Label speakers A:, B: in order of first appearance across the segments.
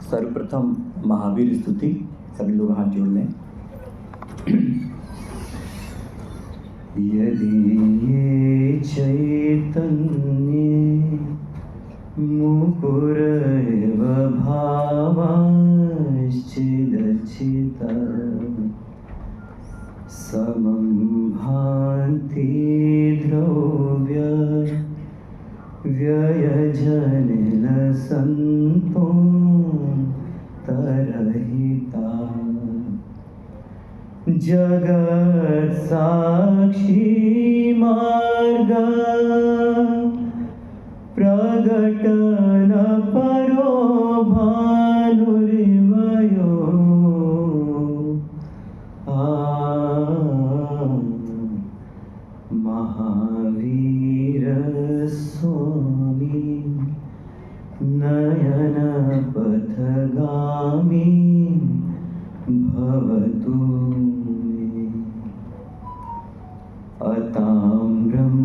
A: सर्वप्रथम महावीर स्तुति, सभी लोग हाथ जोड़ लें। यदि ये चैतन्य मुकुरैव भावाश्चिदचिता समं भान्ति द्रव्य व्ययजनिलसन्तो तरहिता जगत् साक्षी मार्ग प्रगटन परो भानुर्वयो महावीर स्वामी नयन पथगामी भवतु मे। अताम्रं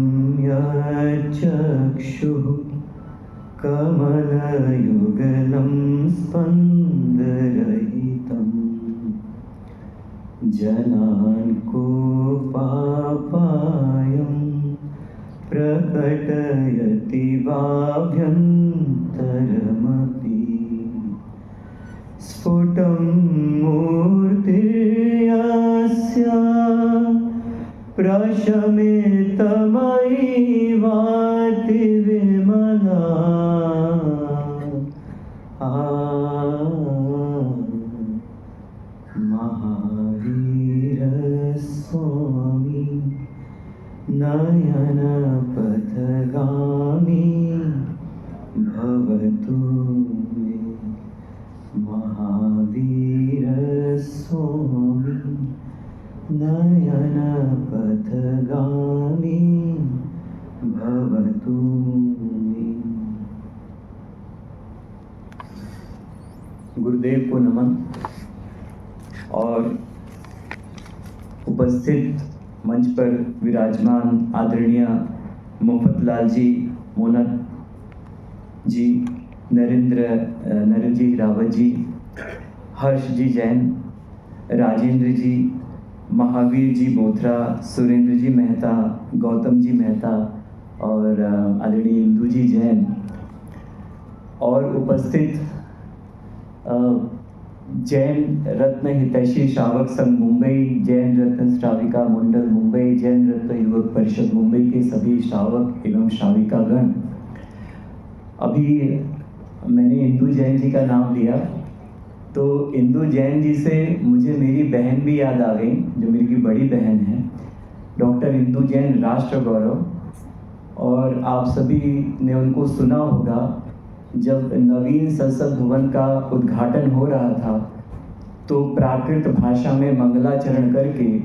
A: यचक्षुः कमलयुगलं स्पन्दरहितं जनान् कोपापायं प्रकटयति वाभ्यन्तरमपि स्फुटं मूर्तिर्यस्य प्रशमितमयि वाति विमला महावीर स्वामी नयन पथगामी भवतु मे। महावीर स्वामी नयन पथगामी भवतु मे। गुरुदेव को नमन और उपस्थित मंच पर विराजमान आदरणीय मुफ्तलाल जी, मोनक जी, नरेंद्र जी रावत जी, हर्ष जी जैन, राजेंद्र जी, महावीर जी बोथरा, सुरेंद्र जी मेहता, गौतम जी मेहता और आदरणीय इंदू जी जैन और उपस्थित जैन रत्न हितैषी श्रावक संघ मुंबई, जैन रत्न श्राविका मंडल मुंबई, जैन रत्न युवक परिषद मुंबई के सभी श्रावक एवं श्राविकागण। अभी मैंने इंदू जैन जी का नाम लिया तो इंदू जैन जी से मुझे मेरी बहन भी याद आ गई, जो मेरी बड़ी बहन है, डॉक्टर इंदू जैन राष्ट्र गौरव। और आप सभी ने उनको सुना होगा जब नवीन संसद भवन का उद्घाटन हो रहा था तो प्राकृत भाषा में मंगलाचरण करके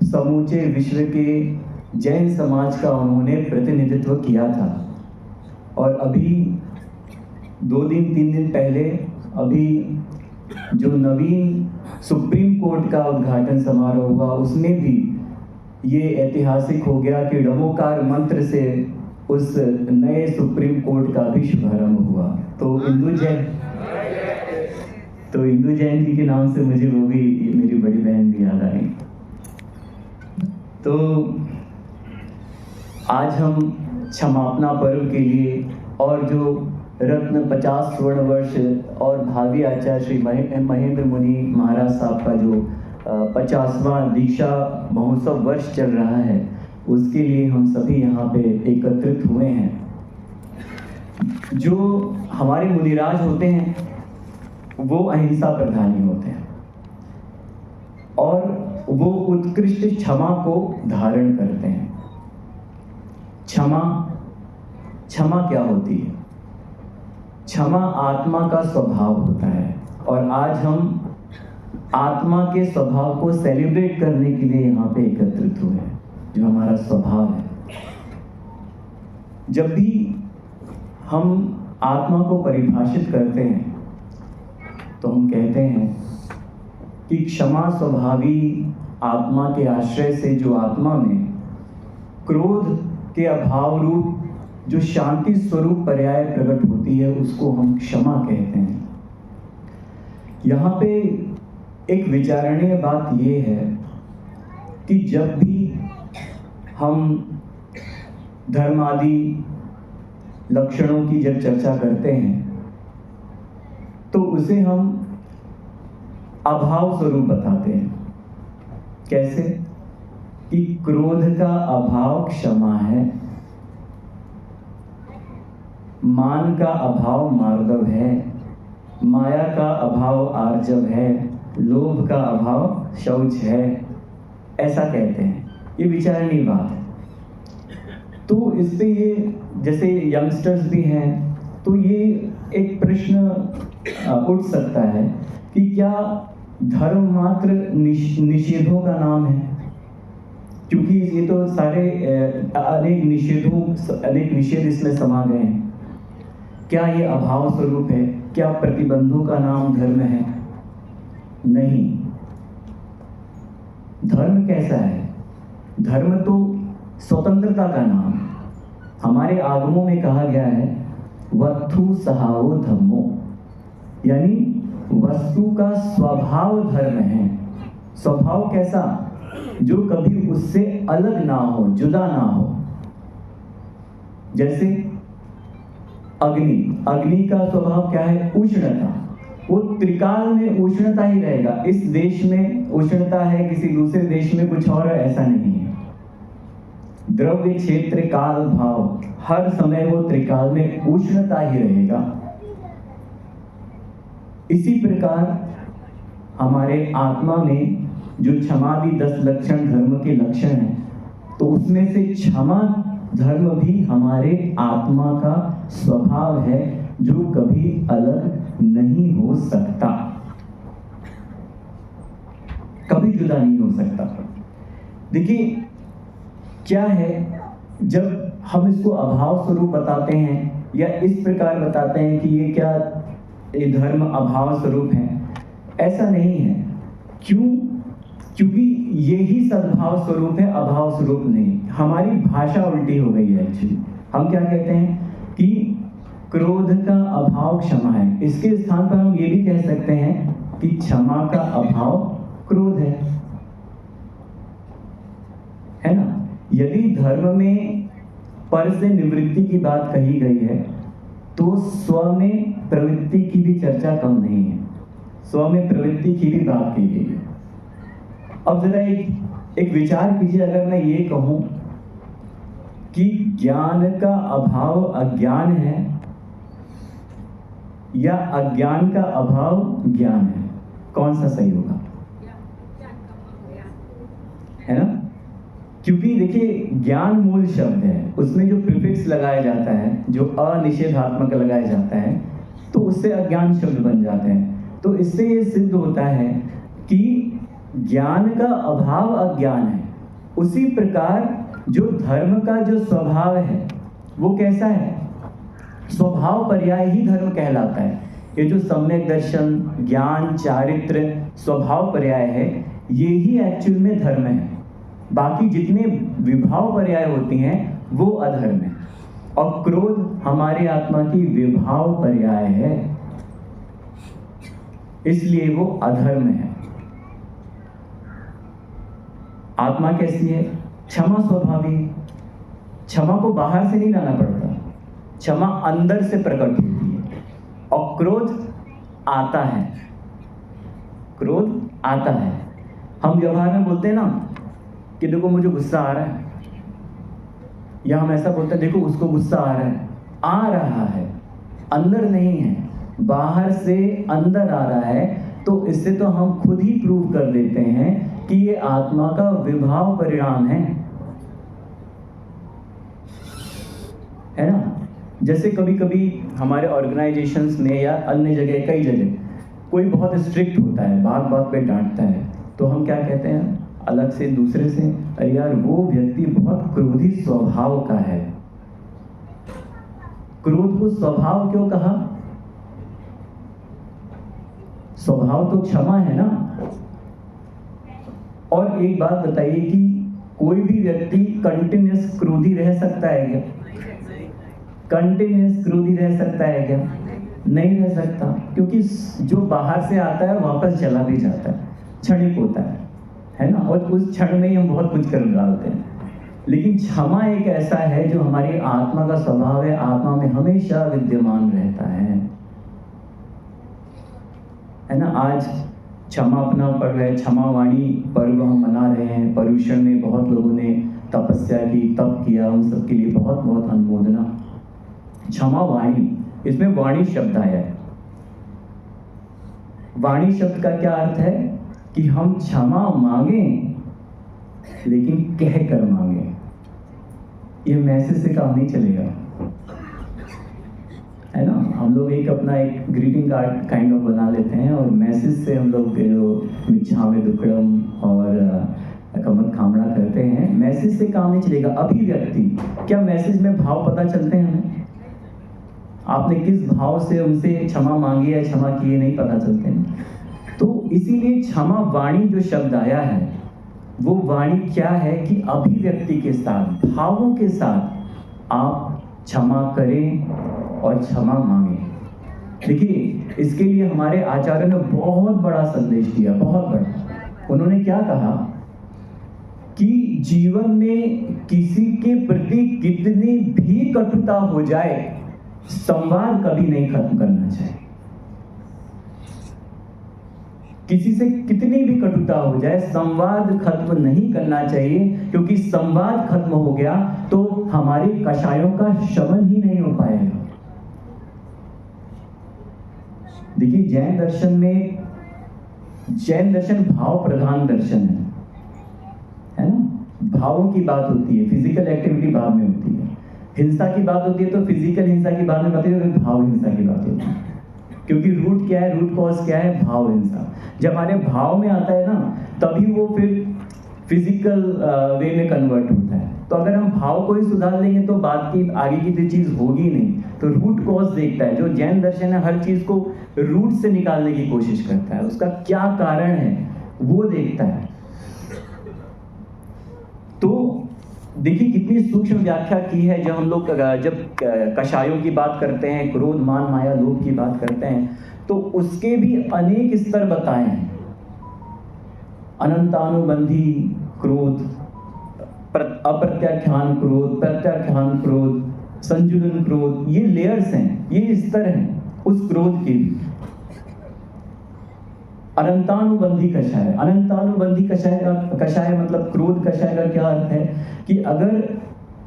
A: समूचे विश्व के जैन समाज का उन्होंने प्रतिनिधित्व किया था। और अभी 2 दिन 3 दिन पहले अभी जो नवीन सुप्रीम कोर्ट का उद्घाटन समारोह हुआ उसमें भी ये ऐतिहासिक हो गया कि डमोकार मंत्र से उस नए सुप्रीम कोर्ट का भी शुभारंभ हुआ। तो इंदू जैन जी के नाम से मुझे वो भी मेरी बड़ी बहन भी याद आई। तो आज हम क्षमापना पर्व के लिए और जो रत्न 50 स्वर्ण वर्ष और भावी आचार्य श्री महेंद्र मुनि महाराज साहब का जो 50वां दीक्षा महोत्सव वर्ष चल रहा है उसके लिए हम सभी यहाँ पे एकत्रित हुए हैं। जो हमारे मुनिराज होते हैं वो अहिंसा प्रधानी होते हैं और वो उत्कृष्ट क्षमा को धारण करते हैं। क्षमा क्या होती है? क्षमा आत्मा का स्वभाव होता है और आज हम आत्मा के स्वभाव को सेलिब्रेट करने के लिए यहाँ पे एकत्रित हुए हैं, जो हमारा स्वभाव है। जब भी हम आत्मा को परिभाषित करते हैं तो हम कहते हैं कि क्षमा स्वभावी आत्मा के आश्रय से जो आत्मा में क्रोध के अभाव रूप जो शांति स्वरूप पर्याय प्रकट होती है, उसको हम क्षमा कहते हैं। यहाँ पे एक विचारणीय बात ये है कि जब भी हम धर्म आदि लक्षणों की जब चर्चा करते हैं तो उसे हम अभाव स्वरूप बताते हैं। कैसे? कि क्रोध का अभाव क्षमा है, मान का अभाव मार्दव है, माया का अभाव आर्जव है, लोभ का अभाव शौच है, ऐसा कहते हैं। ये विचारणीय बात है। तो इससे ये, जैसे यंगस्टर्स भी हैं, तो ये एक प्रश्न उठ सकता है कि क्या धर्म मात्र निषेधों का नाम है? क्योंकि ये तो सारे अनेक निषेध इसमें समा गए हैं। क्या ये अभाव स्वरूप है? क्या प्रतिबंधों का नाम धर्म है? नहीं। धर्म कैसा है? धर्म तो स्वतंत्रता का नाम। हमारे आगमों में कहा गया है वस्तु सहावो धर्मो, यानी वस्तु का स्वभाव धर्म है। स्वभाव कैसा? जो कभी उससे अलग ना हो, जुदा ना हो। जैसे अग्नि का स्वभाव क्या है? उष्णता। वो त्रिकाल में उष्णता ही रहेगा। इस देश में उष्णता है, किसी दूसरे देश में कुछ और है, ऐसा नहीं है। द्रव्य क्षेत्र काल भाव, हर समय वो त्रिकाल में उष्णता ही रहेगा। इसी प्रकार हमारे आत्मा में जो क्षमादि 10 लक्षण धर्म के लक्षण हैं, तो उसमें से क्षमा धर्म भी हमारे आत्मा का स्वभाव है, जो कभी अलग नहीं हो सकता, कभी जुदा नहीं हो सकता। देखिए क्या है, जब हम इसको अभाव स्वरूप बताते हैं या इस प्रकार बताते हैं कि ये धर्म अभाव स्वरूप है, ऐसा नहीं है। क्यों? क्योंकि यही सद्भाव स्वरूप है, अभाव स्वरूप नहीं। हमारी भाषा उल्टी हो गई है एक्चुअली। हम क्या कहते हैं कि क्रोध का अभाव क्षमा है। इसके स्थान पर हम ये भी कह सकते हैं कि क्षमा का अभाव क्रोध है ना? यदि धर्म में पर से निवृत्ति की बात कही गई है, तो स्व में प्रवृत्ति की भी चर्चा कम नहीं है। स्व में प्रवृत्ति की भी बात की गई है। अब जरा एक विचार कीजिए, अगर मैं ये कहूं कि ज्ञान का अभाव अज्ञान है या अज्ञान का अभाव ज्ञान है, कौन सा सही होगा? है ना? क्योंकि देखिए ज्ञान मूल शब्द है, उसमें जो प्रीफिक्स लगाया जाता है, जो अनिषेधात्मक लगाया जाता है, तो उससे अज्ञान शब्द बन जाते हैं। तो इससे ये सिद्ध होता है कि ज्ञान का अभाव अज्ञान है। उसी प्रकार जो धर्म का जो स्वभाव है वो कैसा है? स्वभाव पर्याय ही धर्म कहलाता है। ये जो सम्यक दर्शन, ज्ञान, चारित्र, स्वभाव पर्याय है, ये ही एक्चुअल में धर्म है। बाकी जितने विभाव पर्याय होती हैं वो अधर्म है। और क्रोध हमारे आत्मा की विभाव पर्याय है, इसलिए वो अधर्म है। आत्मा कैसी है? क्षमा स्वभावी। क्षमा को बाहर से नहीं लाना पड़ता, क्षमा अंदर से प्रकट होती है। और क्रोध आता है, क्रोध आता है। हम व्यवहार में बोलते हैं ना कि देखो मुझे गुस्सा आ रहा है, या हम ऐसा बोलते हैं देखो उसको गुस्सा आ रहा है, अंदर नहीं है, बाहर से अंदर आ रहा है। तो इससे तो हम खुद ही प्रूव कर देते हैं कि ये आत्मा का विभाव परिणाम है ना? जैसे कभी कभी हमारे ऑर्गेनाइजेशंस में या अन्य जगह, कई जगह कोई बहुत स्ट्रिक्ट होता है, बात बात पे डांटता है, तो हम क्या कहते हैं अलग से दूसरे से, अरे यार वो व्यक्ति बहुत क्रोधी स्वभाव का है। क्रोध को स्वभाव क्यों कहा? स्वभाव तो क्षमा है ना। और एक बात बताइए कि कोई भी व्यक्ति कंटिन्यूस क्रोधी रह सकता है क्या? कंटिन्यूस क्रोधी रह सकता है क्या? नहीं रह सकता, क्योंकि जो बाहर से आता है वापस चला भी जाता है, क्षणिक होता है ना, और उस क्षण में ही हम बहुत कुछ कर डालते हैं। लेकिन क्षमा एक ऐसा है जो हमारी आत्मा का स्वभाव है, आत्मा में हमेशा विद्यमान रहता है ना। आज क्षमा अपना पर्व है, क्षमावाणी पर्व हम मना रहे हैं। पर्युषण में बहुत लोगों ने तपस्या की, तप किया, उन सब के लिए बहुत बहुत अनुमोदना। क्षमावाणी, इसमें वाणी शब्द आया है। वाणी शब्द का क्या अर्थ है कि हम क्षमा मांगें लेकिन कह कर मांगे। ये मैसेज से काम नहीं चलेगा, है ना। हम लोग एक अपना एक ग्रीटिंग कार्ड काइंड ऑफ बना लेते हैं और मैसेज से हम लोग मिच्छामि दुक्कडम और कमत खामड़ा करते हैं। मैसेज से काम नहीं चलेगा। अभिव्यक्ति, क्या मैसेज में भाव पता चलते हैं हमें? आपने किस भाव से उनसे क्षमा मांगी है, क्षमा किए, नहीं पता चलते हैं। तो इसीलिए क्षमा वाणी जो शब्द आया है, वो वाणी क्या है कि अभिव्यक्ति के साथ, भावों के साथ आप क्षमा करें और क्षमा मांगे। देखिए, इसके लिए हमारे आचार्य ने बहुत बड़ा संदेश दिया, बहुत बड़ा। उन्होंने क्या कहा कि जीवन में किसी के प्रति कितनी भी कटुता हो जाए, संवाद कभी नहीं खत्म करना चाहिए। किसी से कितनी भी कटुता हो जाए, संवाद खत्म नहीं करना चाहिए, क्योंकि संवाद खत्म हो गया तो हमारे कषायों का शमन ही नहीं हो पाएगा। देखिए, जैन दर्शन भाव प्रधान दर्शन है ना। भावों की बात होती है, फिजिकल एक्टिविटी बाद में होती है। हिंसा की बात होती है तो फिजिकल हिंसा की बात में होती है, फिर भाव हिंसा की बात होती है। क्योंकि रूट क्या है, रूट कॉज क्या है? भाव हिंसा। जब हमारे भाव में आता है ना, तभी वो फिर फिजिकल वे में कन्वर्ट होता है। तो अगर हम भाव को ही सुधार लेंगे तो बात की आगे की तो चीज होगी नहीं। तो रूट कॉज देखता है। जो जैन दर्शन है, हर चीज को रूट से निकालने की कोशिश करता है, उसका क्या कारण है वो देखता है। तो देखिए कितनी सूक्ष्म व्याख्या की है। जब हम लोग कषायों की बात करते हैं, क्रोध, मान, माया, लोभ की बात करते हैं, तो उसके भी अनेक स्तर बताए हैं। अनंतानुबंधी क्रोध, अप्रत्याख्यान क्रोध, प्रत्याख्यान क्रोध, संजुलन क्रोध, ये लेयर्स हैं, ये स्तर हैं उस क्रोध के भी। अनंतानुबंधी कषाय, अनंतानुबंधी कषाय मतलब क्रोध कषाय का क्या अर्थ है कि अगर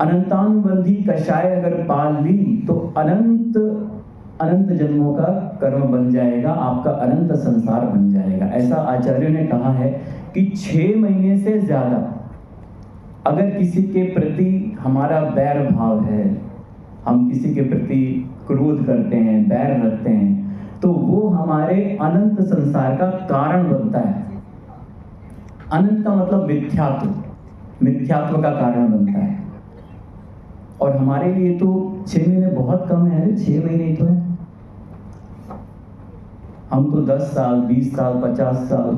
A: अनंतानुबंधी कषाय अगर पाल ली तो अनंत जन्मों का कर्म बन जाएगा, आपका अनंत संसार बन जाएगा। ऐसा आचार्यों ने कहा है कि 6 महीने से ज्यादा अगर किसी के प्रति हमारा बैर भाव है, हम किसी के प्रति क्रोध करते हैं, बैर रखते हैं, तो वो हमारे अनंत संसार का कारण बनता है। अनंत का मतलब मिथ्यात्व का कारण बनता है। और हमारे लिए तो 6 महीने बहुत कम है। 6 महीने ही तो है। हम तो 10 साल, 20 साल, 50 साल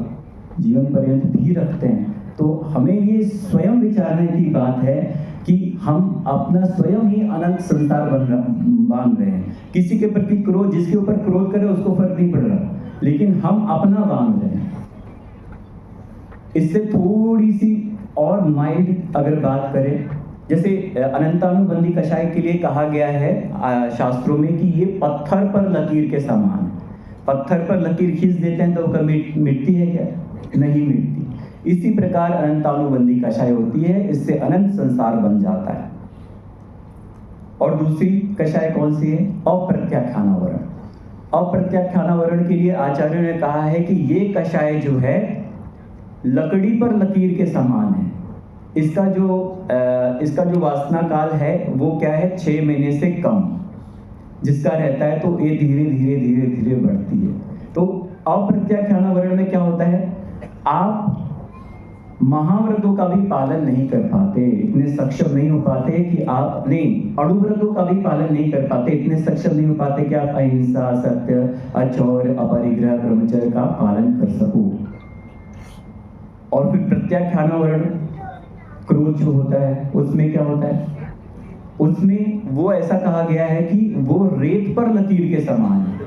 A: जीवन पर्यंत भी रखते हैं। तो हमें ये स्वयं विचारने की बात है कि हम अपना स्वयं ही अनंत संसार बांध रहे हैं। किसी के प्रति क्रोध, जिसके ऊपर क्रोध करे उसको फर्क नहीं पड़ रहा, लेकिन हम अपना बांध रहे हैं। इससे थोड़ी सी और माइल्ड अगर बात करें, जैसे अनंतानुबंधी कषाय के लिए कहा गया है शास्त्रों में कि ये पत्थर पर लकीर के समान है। पत्थर पर लकीर खींच देते हैं तो कभी मिटती है क्या? नहीं मिटती। इसी प्रकार अनंतानुबंधी कषाय होती है, इससे अनंत संसार बन जाता है। और दूसरी कषाय कौन सी है? अप्रत्याख्यानावरण। अप्रत्याख्यानावरण के लिए आचार्यों ने कहा है कि ये कषाय जो है लकड़ी पर लकीर के समान है। इसका जो वासना काल है वो क्या है? 6 महीने से कम जिसका रहता है, तो ये धीरे धीरे बढ़ती है। तो अप्रत्याख्यानावरण में क्या होता है? आप महाव्रतों का भी पालन नहीं कर पाते, इतने सक्षम नहीं हो पाते कि आप अणुव्रतों का भी पालन नहीं कर पाते, इतने सक्षम नहीं हो पाते कि आप अहिंसा, सत्य, अचौर, अपरिग्रह, ब्रह्मचर्य का पालन कर सको। और फिर प्रत्याख्यानवर्ण क्रोध जो होता है, उसमें क्या होता है? उसमें वो ऐसा कहा गया है कि वो रेत पर लकीर के समान है।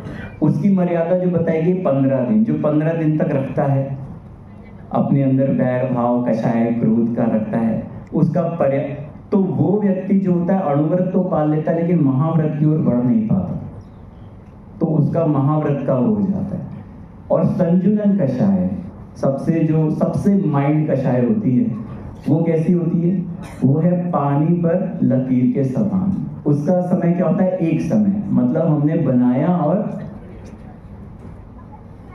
A: उसकी मर्यादा जो बताई गई 15 दिन, जो 15 दिन तक रखता है अपने अंदर बैर भाव कषाय क्रोध का रखता है, उसका तो वो व्यक्ति जो होता है अणुव्रत तो पाल लेता है लेकिन महाव्रत की ओर बढ़ नहीं पाता, तो उसका महाव्रत का हो जाता है। और संजुलन कषाय सबसे माइल्ड कषाय होती है, वो कैसी होती है? वो है पानी पर लकीर के समान। उसका समय क्या होता है? एक समय, मतलब हमने बनाया और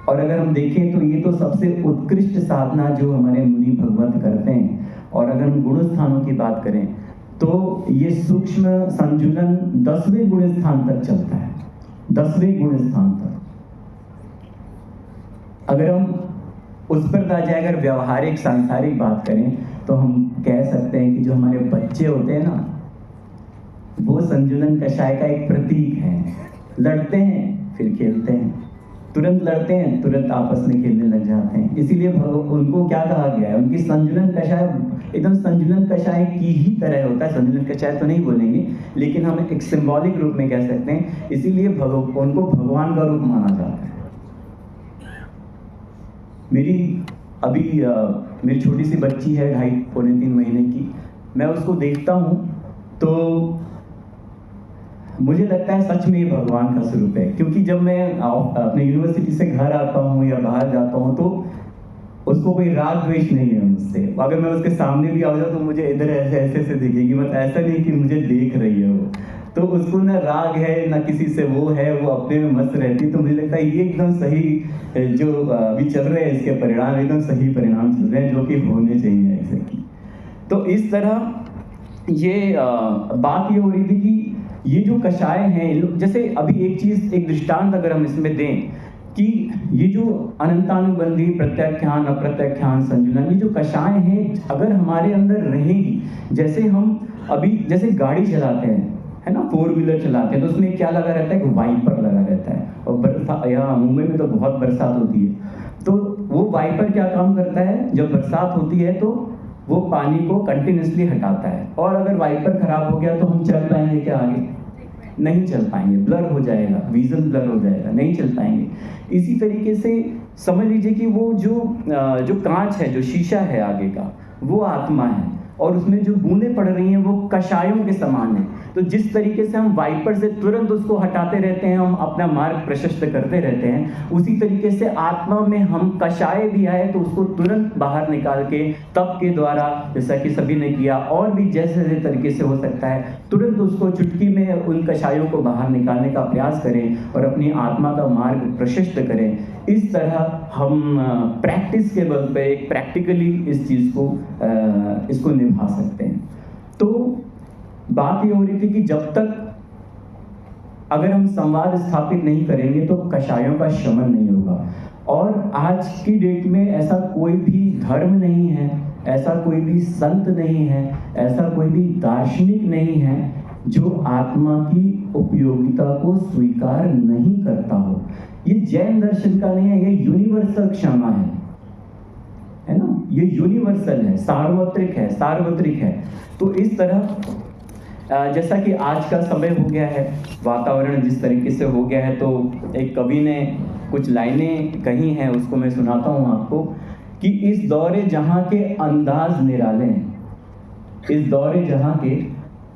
A: अगर हम देखें तो ये तो सबसे उत्कृष्ट साधना जो हमारे मुनि भगवत करते हैं। और अगर हम गुण स्थानों की बात करें तो ये सूक्ष्म संजुलन 10वें गुण स्थान तक चलता है, 10वें गुण स्थान तक। अगर हम उस पर आ जाए, अगर व्यवहारिक सांसारिक बात करें तो हम कह सकते हैं कि जो हमारे बच्चे होते हैं ना, वो संजुलन कषाय का एक प्रतीक है। लड़ते हैं फिर खेलते हैं, तुरंत लड़ते हैं तुरंत आपस में खेलने लग जाते हैं। इसीलिए उनको क्या कहा गया है? उनकी संजुलन कषाय एकदम संजुलन कषाय की ही तरह होता है। संजुलन कषाय तो नहीं बोलेंगे, लेकिन हम एक सिंबॉलिक रूप में कह सकते हैं। इसीलिए उनको भगवान का रूप माना जाता है। मेरी छोटी सी बच्ची है 2.5-3 महीने की। मैं उसको देखता हूँ तो मुझे लगता है सच में ये भगवान का स्वरूप है। क्योंकि जब मैं अपने यूनिवर्सिटी से घर आता हूँ या बाहर जाता हूँ तो उसको कोई राग द्वेष नहीं है मुझसे। अगर मैं उसके सामने भी आ जाऊँ तो मुझे इधर ऐसे दिखेगी, मतलब ऐसा नहीं कि मुझे देख रही है वो। तो उसको ना राग है ना किसी से वो है, वो अपने में मस्त रहती। तो मुझे लगता है ये एकदम सही जो अभी चल रहे हैं, इसके परिणाम एकदम सही परिणाम चल रहे हैं जो कि होने चाहिए ऐसे की। तो इस तरह ये बात ये हो रही थी कि ये जो कषाय हैं, जैसे अभी एक दृष्टांत अगर हम इसमें दें कि ये जो अनंतानुबंधी प्रत्याख्यान अप्रत्याख्यान संजुलन, ये जो कषाय हैं अगर हमारे अंदर रहेंगी, जैसे गाड़ी चलाते हैं, है ना, 4 व्हीलर चलाते हैं तो उसमें क्या लगा रहता है? कि वाइपर लगा रहता है। और यहाँ मुंबई में तो बहुत बरसात होती है, तो वो वाइपर क्या काम करता है? जब बरसात होती है तो वो पानी को कंटिन्यूसली हटाता है। और अगर वाइपर खराब हो गया तो हम चल पाएंगे क्या आगे? नहीं चल पाएंगे, ब्लर हो जाएगा, विजन ब्लर हो जाएगा, नहीं चल पाएंगे। इसी तरीके से समझ लीजिए कि वो जो कांच है, जो शीशा है आगे का, वो आत्मा है और उसमें जो बूंदें पड़ रही हैं वो कषायों के समान है। तो जिस तरीके से हम वाइपर से तुरंत उसको हटाते रहते हैं, हम अपना मार्ग प्रशस्त करते रहते हैं, उसी तरीके से आत्मा में हम कषाय भी आए तो उसको तुरंत बाहर निकाल के तप के द्वारा, जैसा कि सभी ने किया, और भी जैसे तरीके से हो सकता है, तुरंत उसको चुटकी में उन कषायों को बाहर निकालने का प्रयास करें और अपनी आत्मा का मार्ग प्रशस्त करें। इस तरह हम प्रैक्टिस के बल पे एक प्रैक्टिकली इस चीज़ को इसको निभा सकते हैं। तो बात ये हो रही थी कि जब तक अगर हम संवाद स्थापित नहीं करेंगे तो कषायों का शमन नहीं होगा। और आज की डेट में ऐसा कोई भी धर्म नहीं है, ऐसा कोई भी संत नहीं है, ऐसा कोई भी दार्शनिक नहीं है जो आत्मा की उपयोगिता को स्वीकार नहीं करता हो। ये जैन दर्शन का नहीं है, ये यूनिवर्सल क्षमा है ना, ये यूनिवर्सल है, सार्वत्रिक है। तो इस तरह जैसा कि आज का समय हो गया है, वातावरण जिस तरीके से हो गया है, तो एक कवि ने कुछ लाइनें कही हैं, उसको मैं सुनाता हूँ आपको कि इस दौरे जहां के अंदाज निराले हैं, इस दौरे जहां के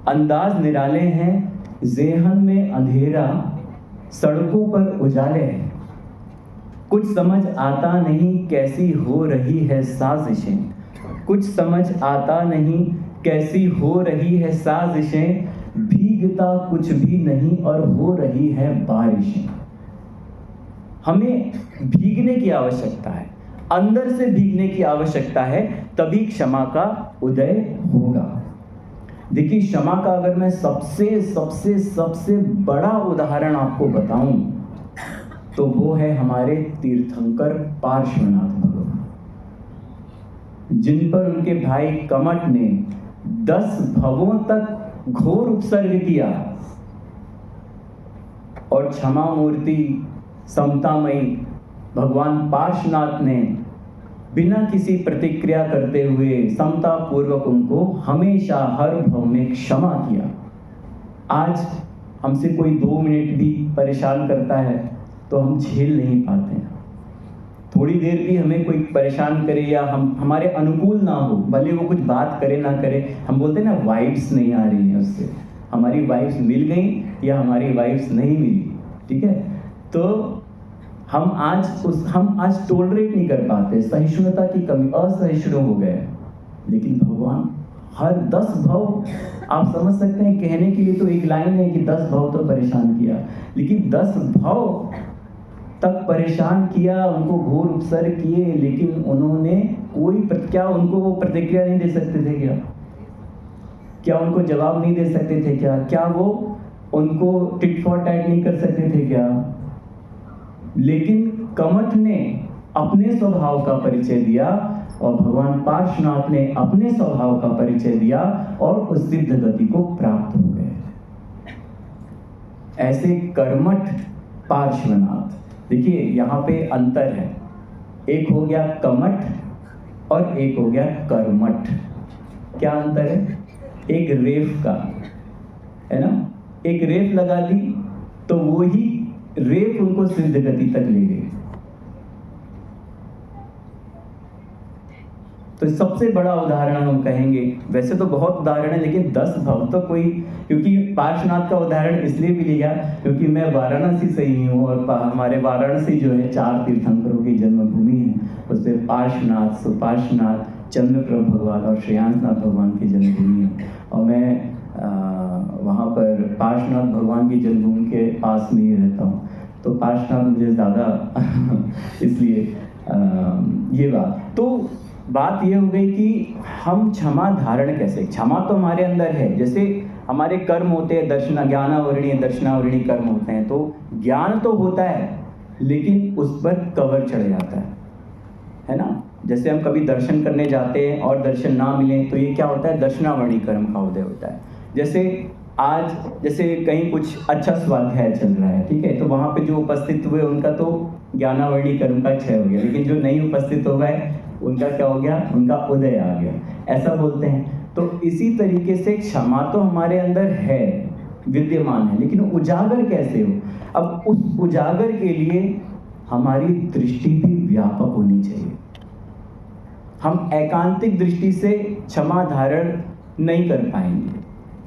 A: अंदाज निराले हैं, ज़ेहन में अंधेरा सड़कों पर उजाले हैं, कुछ समझ आता नहीं कैसी हो रही है साजिशें, कुछ समझ आता नहीं कैसी हो रही है साजिशें, भीगता कुछ भी नहीं और हो रही है बारिशें। हमें भीगने की आवश्यकता है, अंदर से भीगने की आवश्यकता है, तभी क्षमा का उदय होगा। देखिए, क्षमा का अगर मैं सबसे बड़ा उदाहरण आपको बताऊं तो वो है हमारे तीर्थंकर पार्श्वनाथ भगवान, जिन पर उनके भाई कमट ने 10 भवों तक घोर उपसर्ग किया और क्षमा मूर्ति समतामयी भगवान पार्श्वनाथ ने बिना किसी प्रतिक्रिया करते हुए समता पूर्वक उनको हमेशा हर भाव में क्षमा किया। आज हमसे कोई 2 मिनट भी परेशान करता है तो हम झेल नहीं पाते हैं। थोड़ी देर भी हमें कोई परेशान करे या हमारे अनुकूल ना हो, भले वो कुछ बात करे ना करे, हम बोलते हैं ना वाइब्स नहीं आ रही हैं उससे, हमारी वाइब्स मिल गई या हमारी वाइब्स नहीं मिली, ठीक है। तो हम आज टॉलरेट नहीं कर पाते, सहिष्णुता की कमी, असहिष्णु हो गए। लेकिन भगवान हर 10 भाव, आप समझ सकते हैं, कहने के लिए तो एक लाइन है कि 10 भाव तो परेशान किया, लेकिन 10 भाव तक परेशान किया, उनको घोर उपसर्ग किए, लेकिन उन्होंने क्या उनको वो प्रतिक्रिया नहीं दे सकते थे क्या उनको जवाब नहीं दे सकते थे क्या वो उनको टिट फॉर टैट नहीं कर सकते थे क्या? लेकिन कमठ ने अपने स्वभाव का परिचय दिया और भगवान पार्श्वनाथ ने अपने स्वभाव का परिचय दिया और उस सिद्ध गति को प्राप्त हो गए। ऐसे कर्मठ पार्श्वनाथ। देखिए यहाँ पे अंतर है, एक हो गया कमठ और एक हो गया कर्मठ। क्या अंतर है? एक रेफ का है ना, एक रेफ लगा दी तो वो ही रेफ उनको सिद्ध गति तक ले गई। तो सबसे बड़ा उदाहरण हम कहेंगे, वैसे तो बहुत उदाहरण है लेकिन 10 भाव तो कोई, क्योंकि पार्श्वनाथ का उदाहरण इसलिए भी लिया क्योंकि मैं वाराणसी से ही हूँ और हमारे वाराणसी जो है 4 तीर्थंकरों की जन्मभूमि है। उसमें पार्श्वनाथ, सुपार्श्वनाथ, चंद्रप्रभ भगवान और श्रेयांसनाथ भगवान की जन्मभूमि है। और मैं वहाँ पर पार्श्वनाथ भगवान की जन्मभूमि के पास में ही रहता हूँ, तो पार्श्वनाथ मुझे ज़्यादा इसलिए ये बात ये हो गई कि हम क्षमा धारण कैसे, क्षमा तो हमारे अंदर है, जैसे हमारे कर्म होते हैं, दर्शनावरणीय कर्म होते हैं, तो ज्ञान तो होता है लेकिन उस पर कवर चढ़ जाता है ना। जैसे हम कभी दर्शन करने जाते हैं और दर्शन ना मिले तो ये क्या होता है, दर्शनावरणीय कर्म का उदय होता है। जैसे कहीं कुछ अच्छा स्वाध्याय चल रहा है, ठीक है, तो वहाँ पे जो उपस्थित हुए उनका तो ज्ञानावरणीय कर्म का क्षय हो गया, लेकिन जो नहीं उपस्थित हो गए उनका क्या हो गया, उनका उदय आ गया, ऐसा बोलते हैं। तो इसी तरीके से क्षमा तो हमारे अंदर है, विद्यमान है, लेकिन उजागर कैसे हो? अब उस उजागर के लिए हमारी दृष्टि भी व्यापक होनी चाहिए। हम एकांतिक दृष्टि से क्षमा धारण नहीं कर पाएंगे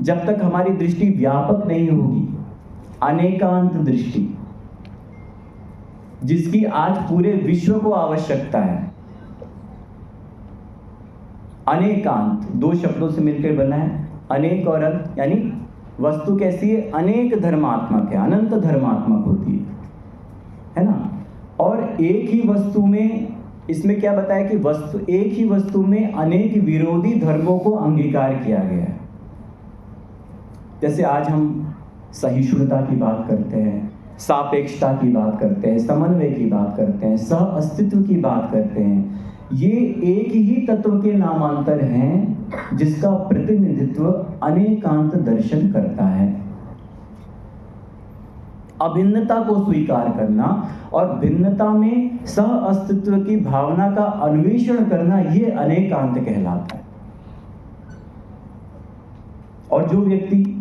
A: जब तक हमारी दृष्टि व्यापक नहीं होगी। अनेकांत दृष्टि, जिसकी आज पूरे विश्व को आवश्यकता है। अनेकांत 2 शब्दों से मिलकर बना है, अनेक और अंत, यानी वस्तु कैसी है, अनेक धर्मात्मक है, अनंत धर्मात्मक होती है ना। और एक ही वस्तु में, इसमें क्या बताया कि एक ही वस्तु में अनेक विरोधी धर्मों को अंगीकार किया गया है। जैसे आज हम सहिष्णुता की बात करते हैं, सापेक्षता की बात करते हैं, समन्वय की बात करते हैं, सह अस्तित्व की बात करते हैं, ये एक ही तत्व के नामांतर हैं जिसका प्रतिनिधित्व अनेकांत दर्शन करता है। अभिन्नता को स्वीकार करना और भिन्नता में सह अस्तित्व की भावना का अन्वेषण करना, ये अनेकांत कहलाता है। और जो व्यक्ति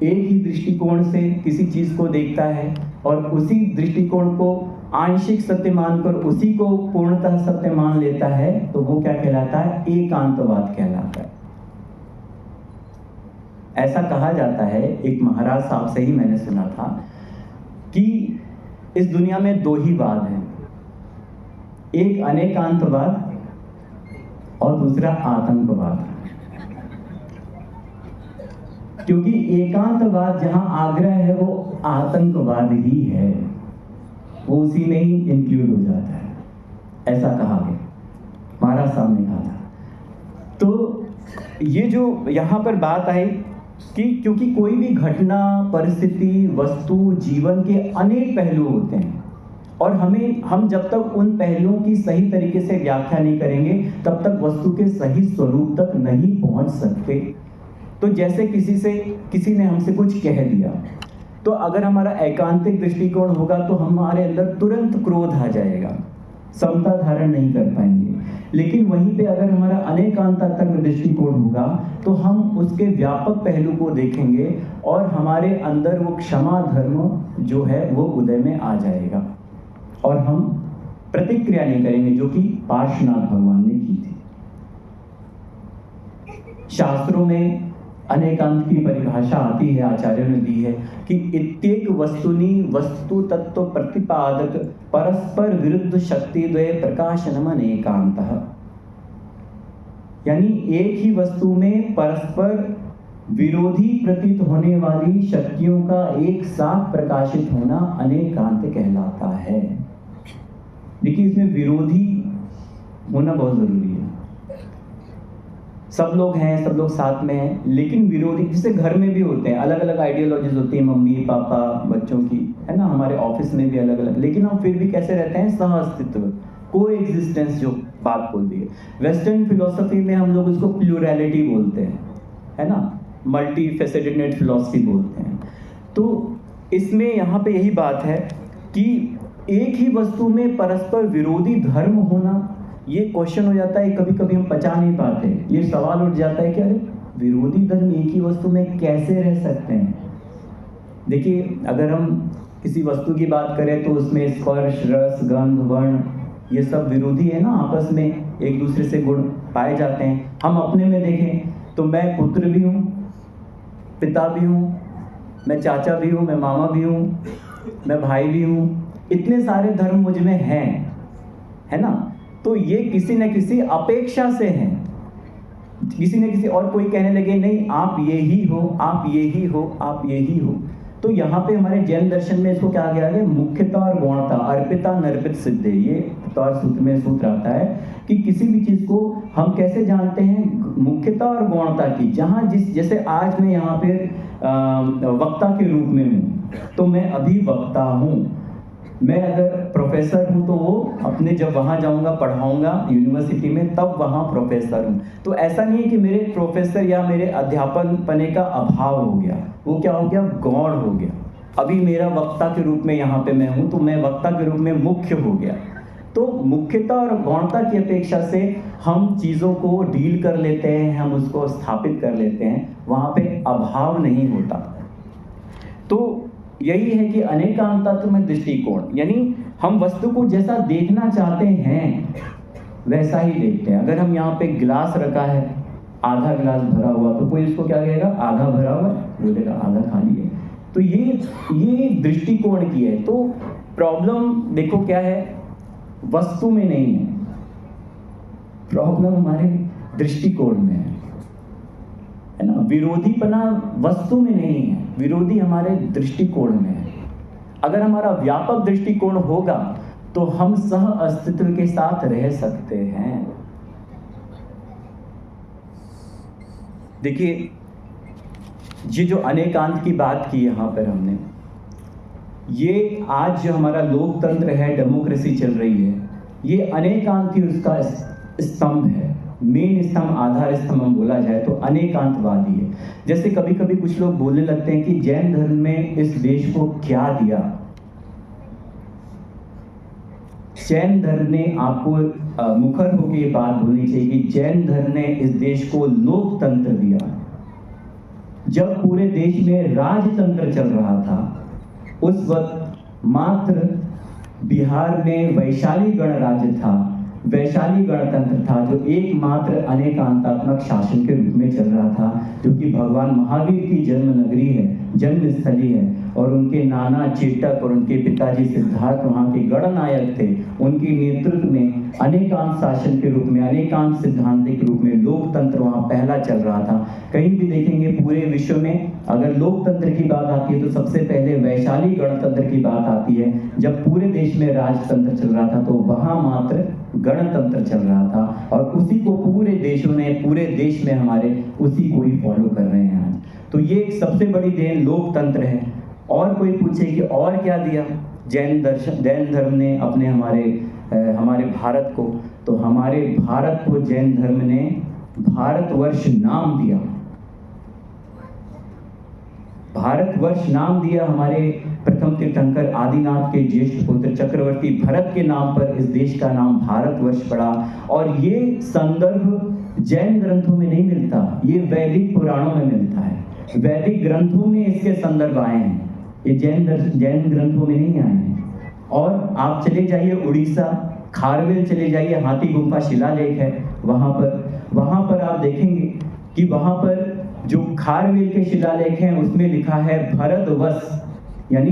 A: एक ही दृष्टिकोण से किसी चीज को देखता है और उसी दृष्टिकोण को आंशिक सत्य मानकर उसी को पूर्णतः सत्य मान लेता है, तो वो क्या कहलाता है, एकांतवाद कहलाता है। ऐसा कहा जाता है, एक महाराज साहब से ही मैंने सुना था कि इस दुनिया में 2 ही वाद हैं, एक अनेकांतवाद और दूसरा आतंकवाद। क्योंकि एकांतवाद जहां आग्रह है वो आतंकवाद ही है, वो उसी में ही इंक्लूड हो जाता है, ऐसा कहा गया, महाराज साहब ने कहा था। तो ये जो यहाँ पर बात आई कि क्योंकि कोई भी घटना, परिस्थिति, वस्तु, जीवन के अनेक पहलू होते हैं और हम जब तक उन पहलुओं की सही तरीके से व्याख्या नहीं करेंगे तब तक वस्तु के सही स्वरूप तक नहीं पहुंच सकते। तो जैसे किसी ने हमसे कुछ कह दिया, तो अगर हमारा एकांतिक दृष्टिकोण होगा तो हमारे अंदर तुरंत क्रोध आ जाएगा, समता धारण नहीं कर पाएंगे। लेकिन वहीं पे अगर हमारा अनेकांतात्मक दृष्टिकोण होगा तो हम उसके व्यापक पहलू को देखेंगे और हमारे अंदर वो क्षमा धर्म जो है वो उदय में आ जाएगा और हम प्रतिक्रिया नहीं करेंगे, जो कि पार्श्वनाथ भगवान ने की थी। शास्त्रों में अनेकांत की परिभाषा आती है, आचार्यों ने दी है कि इत्येक वस्तुनि वस्तु तत्व प्रतिपादक परस्पर विरुद्ध शक्ति द्वय प्रकाशनम अनेकांतः। यानी एक ही वस्तु में परस्पर विरोधी प्रतीत होने वाली शक्तियों का एक साथ प्रकाशित होना अनेकांत कहलाता है। देखिए, इसमें विरोधी होना बहुत जरूरी है। सब लोग हैं, सब लोग साथ में हैं, लेकिन विरोधी, जैसे घर में भी होते हैं, अलग अलग आइडियोलॉजीज होती है, मम्मी पापा बच्चों की, है ना, हमारे ऑफिस में भी अलग अलग, लेकिन हम फिर भी कैसे रहते हैं, सह अस्तित्व, को एग्जिस्टेंस जो बात बोलती है। वेस्टर्न फिलोसफी में हम लोग उसको प्लूरैलिटी बोलते हैं, है ना, मल्टी फेसेटेड फिलोसफी बोलते हैं। तो इसमें यहाँ पे यही बात है कि एक ही वस्तु में परस्पर विरोधी धर्म होना, ये क्वेश्चन हो जाता है, कभी कभी हम पचा नहीं पाते, ये सवाल उठ जाता है कि अरे विरोधी धर्म एक ही वस्तु में कैसे रह सकते हैं। देखिए, अगर हम किसी वस्तु की बात करें तो उसमें स्पर्श, रस, गंध, वर्ण, ये सब विरोधी है ना, आपस में एक दूसरे से गुण पाए जाते हैं। हम अपने में देखें तो मैं पुत्र भी हूँ, पिता भी हूँ, मैं चाचा भी हूँ, मैं मामा भी हूँ, मैं भाई भी हूँ, इतने सारे धर्म मुझ में हैं, है ना। तो ये किसी न किसी अपेक्षा से हैं, किसी न किसी, और कोई कहने लगे नहीं आप ये ही हो, आप ये ही हो, आप ये ही हो। तो यहाँ पे हमारे जैन दर्शन में इसको क्या गया है, मुख्यता और गौणता, अर्पिता नर्पित सिद्धे, ये तौर सूत्र में सूत्र आता है कि किसी भी चीज को हम कैसे जानते हैं, मुख्यता और गौणता की। जहाँ जैसे आज मैं यहाँ पे वक्ता के रूप में हूँ तो मैं अभी वक्ता हूँ। मैं अगर प्रोफेसर हूँ तो वो अपने, जब वहाँ जाऊँगा पढ़ाऊँगा यूनिवर्सिटी में, तब वहाँ प्रोफेसर हूँ। तो ऐसा नहीं है कि मेरे प्रोफेसर या मेरे अध्यापन पने का अभाव हो गया, वो क्या हो गया, गौण हो गया। अभी मेरा वक्ता के रूप में यहाँ पे मैं हूँ तो मैं वक्ता के रूप में मुख्य हो गया। तो मुख्यता और गौणता की अपेक्षा से हम चीज़ों को डील कर लेते हैं, हम उसको स्थापित कर लेते हैं, वहाँ पे अभाव नहीं होता। तो यही है कि अनेकांतात्मक दृष्टिकोण, यानी हम वस्तु को जैसा देखना चाहते हैं वैसा ही देखते हैं। अगर हम यहाँ पे गिलास रखा है, आधा गिलास भरा हुआ, तो कोई इसको क्या कहेगा, आधा भरा हुआ है, बोलेगा आधा खाली है। तो ये दृष्टिकोण की है। तो प्रॉब्लम देखो क्या है, वस्तु में नहीं है, प्रॉब्लम हमारे दृष्टिकोण में है ना। विरोधीपना वस्तु में नहीं है, विरोधी हमारे दृष्टिकोण में है। अगर हमारा व्यापक दृष्टिकोण होगा तो हम सह अस्तित्व के साथ रह सकते हैं। देखिए, ये जो अनेकांत की बात की यहाँ पर हमने, ये आज जो हमारा लोकतंत्र है, डेमोक्रेसी चल रही है, ये अनेकांत ही उसका स्तंभ है, मेन स्तंभ, आधार स्तंभ हम बोला जाए तो अनेकांतवादी है। जैसे कभी कभी कुछ लोग बोलने लगते हैं कि जैन धर्म में इस देश को क्या दिया। जैन धर्म ने, आपको मुखर होकर ये बात बोलनी चाहिए कि जैन धर्म ने इस देश को लोकतंत्र दिया। जब पूरे देश में राजतंत्र चल रहा था, उस वक्त मात्र बिहार में वैशाली गणराज्य था, वैशाली गणतंत्र था, जो एकमात्र अनेकांतात्मक शासन के रूप में चल रहा था, जो कि भगवान महावीर की जन्म नगरी है, जन्मस्थली है। और उनके नाना चेतक और उनके पिताजी सिद्धार्थ वहाँ के गणनायक थे। उनके नेतृत्व में अनेकांत शासन के रूप में, अनेकांत सिद्धांत के रूप में लोकतंत्र वहाँ पहला चल रहा था। कहीं भी देखेंगे पूरे विश्व में अगर लोकतंत्र की बात आती है तो सबसे पहले वैशाली गणतंत्र की बात आती है। जब पूरे देश में राजतंत्र चल रहा था तो वहाँ मात्र गणतंत्र चल रहा था, और उसी को पूरे देशों ने, पूरे देश में हमारे उसी को ही फॉलो कर रहे हैं आज। तो ये एक सबसे बड़ी देन लोकतंत्र है। और कोई पूछे कि और क्या दिया जैन धर्म ने अपने हमारे भारत को, तो हमारे भारत को जैन धर्म ने भारतवर्ष नाम दिया। भारतवर्ष नाम दिया हमारे प्रथम तीर्थंकर आदिनाथ के ज्येष्ठ पुत्र चक्रवर्ती भरत के नाम पर इस देश का नाम भारतवर्ष पड़ा। और ये संदर्भ जैन ग्रंथों में नहीं मिलता, ये वैदिक पुराणों में मिलता है। वैदिक ग्रंथों में इसके संदर्भ आए हैं, ये जैन ग्रंथों में नहीं आए हैं। और आप चले जाइए उड़ीसा, खारवेल चले जाइए, हाथी गुम्फा शिलालेख है वहां पर आप देखेंगे कि वहां पर जो खारवेल के शिलालेख हैं उसमें लिखा है भरतवश, यानी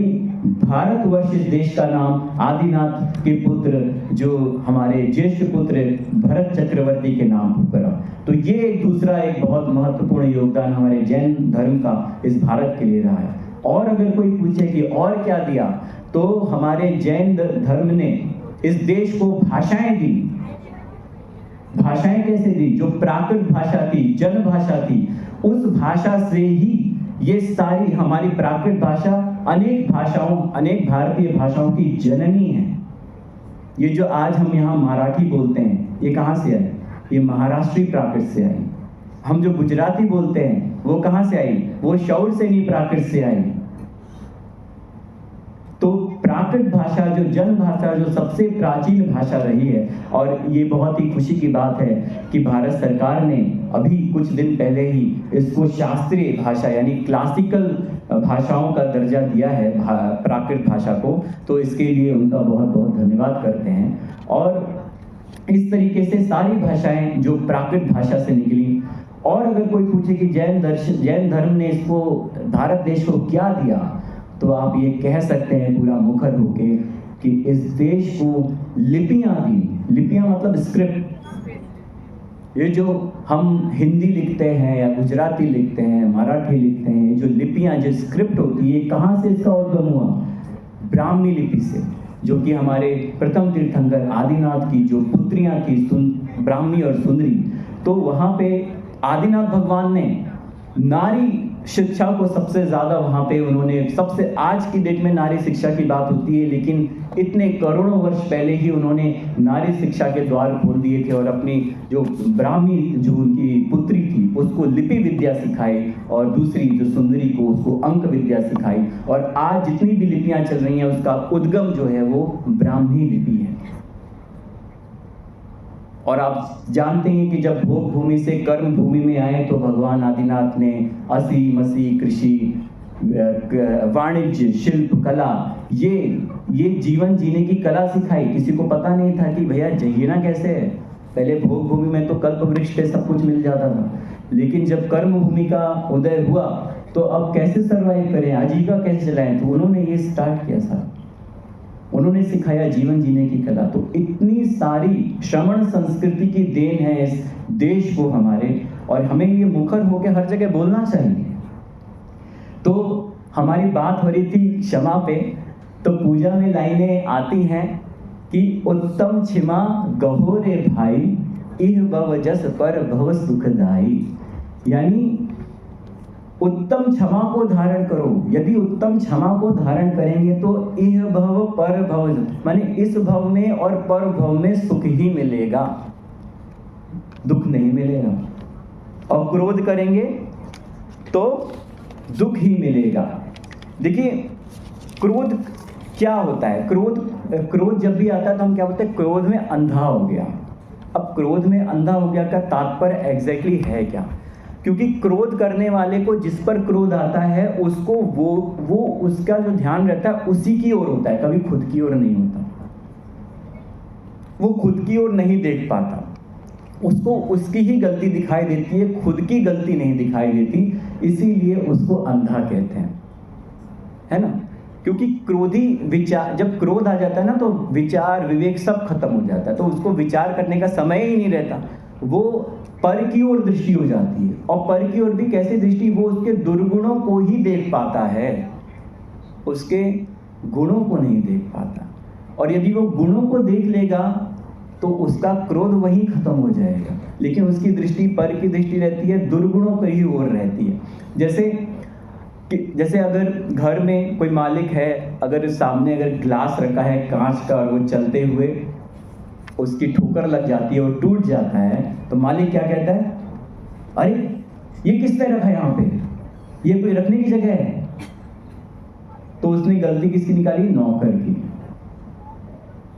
A: भारतवर्ष इस देश का नाम आदिनाथ के पुत्र जो हमारे ज्येष्ठ पुत्र भरत चक्रवर्ती के नाम पर पड़ा। तो ये एक दूसरा एक बहुत महत्वपूर्ण योगदान हमारे जैन धर्म का इस भारत के लिए रहा है। और अगर कोई पूछे कि और क्या दिया, तो हमारे जैन धर्म ने इस देश को भाषाएं दी। भाषाएं कैसे दी? जो प्राकृत भाषा थी, जन भाषा थी, उस भाषा से ही ये सारी हमारी प्राकृत भाषा अनेक भारतीय भाषाओं की जननी है। ये जो आज हम यहाँ मराठी बोलते हैं, ये कहाँ से आई? ये महाराष्ट्री प्राकृत से आई। हम जो गुजराती बोलते हैं वो कहाँ से आई? वो शौरसेनी प्राकृत से आई। तो प्राकृत भाषा जो जन भाषा जो सबसे प्राचीन भाषा रही है। और ये बहुत ही खुशी की बात है कि भारत सरकार ने अभी कुछ दिन पहले ही इसको शास्त्रीय भाषा यानी क्लासिकल भाषाओं का दर्जा दिया है प्राकृत भाषा को। तो इसके लिए उनका बहुत बहुत धन्यवाद करते हैं। और इस तरीके से सारी भाषाएं जो प्राकृत भाषा से निकली। और अगर कोई पूछे कि जैन धर्म ने इसको भारत देश को क्या दिया, तो आप ये कह सकते हैं पूरा मुखर होके कि इस देश को लिपियां दी। लिपियां मतलब स्क्रिप्ट। ये जो हम हिंदी लिखते हैं या गुजराती लिखते हैं, मराठी लिखते हैं, जो लिपियां जो स्क्रिप्ट होती है, कहाँ से इसका उद्गम हुआ? ब्राह्मी लिपि से, जो कि हमारे प्रथम तीर्थंकर आदिनाथ की जो पुत्रियां थी ब्राह्मी और सुंदरी, तो वहाँ पे आदिनाथ भगवान ने नारी शिक्षा को सबसे ज्यादा वहां पे उन्होंने सबसे, आज की डेट में नारी शिक्षा की बात होती है, लेकिन इतने करोड़ों वर्ष पहले ही उन्होंने नारी शिक्षा के द्वार खोल दिए थे और अपनी जो ब्राह्मी जो उनकी पुत्री थी उसको लिपि विद्या सिखाई और दूसरी जो सुंदरी को उसको अंक विद्या सिखाई। और आज जितनी भी लिपियां चल रही हैं उसका उद्गम जो है वो ब्राह्मी लिपि है। और आप जानते हैं कि जब भोग भूमि से कर्म भूमि में आए तो भगवान आदिनाथ ने असी मसी कृषि वाणिज्य शिल्प कला ये जीवन जीने की कला सिखाई। किसी को पता नहीं था कि भैया जीना कैसे है। पहले भोग भूमि में तो कल्प वृक्ष पे सब कुछ मिल जाता था, लेकिन जब कर्म भूमि का उदय हुआ तो अब कैसे सर्वाइव करें, आजीविका कैसे चलाएं, तो उन्होंने ये स्टार्ट किया था। उन्होंने सिखाया जीवन जीने की कला। तो इतनी सारी श्रमण संस्कृति की देन है इस देश को हमारे, और हमें ये मुखर होकर हर जगह बोलना चाहिए। तो हमारी बात हो रही थी क्षमा पे, तो पूजा में लाइनें आती हैं कि उत्तम क्षमा गहो रे भाई, इह भव जस पर भव सुखदाई। यानी उत्तम क्षमा को धारण करो। यदि उत्तम क्षमा को धारण करेंगे तो इह भव पर भव, माने इस भव में और पर भव में सुख ही मिलेगा, दुख नहीं मिलेगा। और क्रोध करेंगे तो दुख ही मिलेगा। देखिए क्रोध क्या होता है? क्रोध जब भी आता है तो हम क्या बोलते हैं? क्रोध में अंधा हो गया। अब क्रोध में अंधा हो गया का तात्पर्य एग्जैक्टली है क्या? क्योंकि क्रोध करने वाले को जिस पर क्रोध आता है उसको वो उसका जो ध्यान रहता है उसी की ओर होता है, कभी खुद की ओर नहीं होता। वो खुद की ओर नहीं देख पाता, उसको उसकी ही गलती दिखाई देती है, खुद की गलती नहीं दिखाई देती। इसीलिए उसको अंधा कहते हैं, है ना। क्योंकि क्रोधी विचार, जब क्रोध आ जाता है ना तो विचार विवेक सब खत्म हो जाता है, तो उसको विचार करने का समय ही नहीं रहता। वो पर की ओर दृष्टि हो जाती है। और पर की ओर भी कैसी दृष्टि? वो उसके दुर्गुणों को ही देख पाता है, उसके गुणों को नहीं देख पाता। और यदि वो गुणों को देख लेगा तो उसका क्रोध वहीं खत्म हो जाएगा, लेकिन उसकी दृष्टि पर की दृष्टि रहती है, दुर्गुणों की ही ओर रहती है। जैसे अगर घर में कोई मालिक है, अगर सामने अगर ग्लास रखा है कांच का और वो चलते हुए उसकी ठोकर लग जाती है और टूट जाता है, तो मालिक क्या कहता है? अरे ये किसने रखा है यहाँ पे? ये कोई रखने की जगह है? तो उसने गलती किसकी निकाली? नौकर की।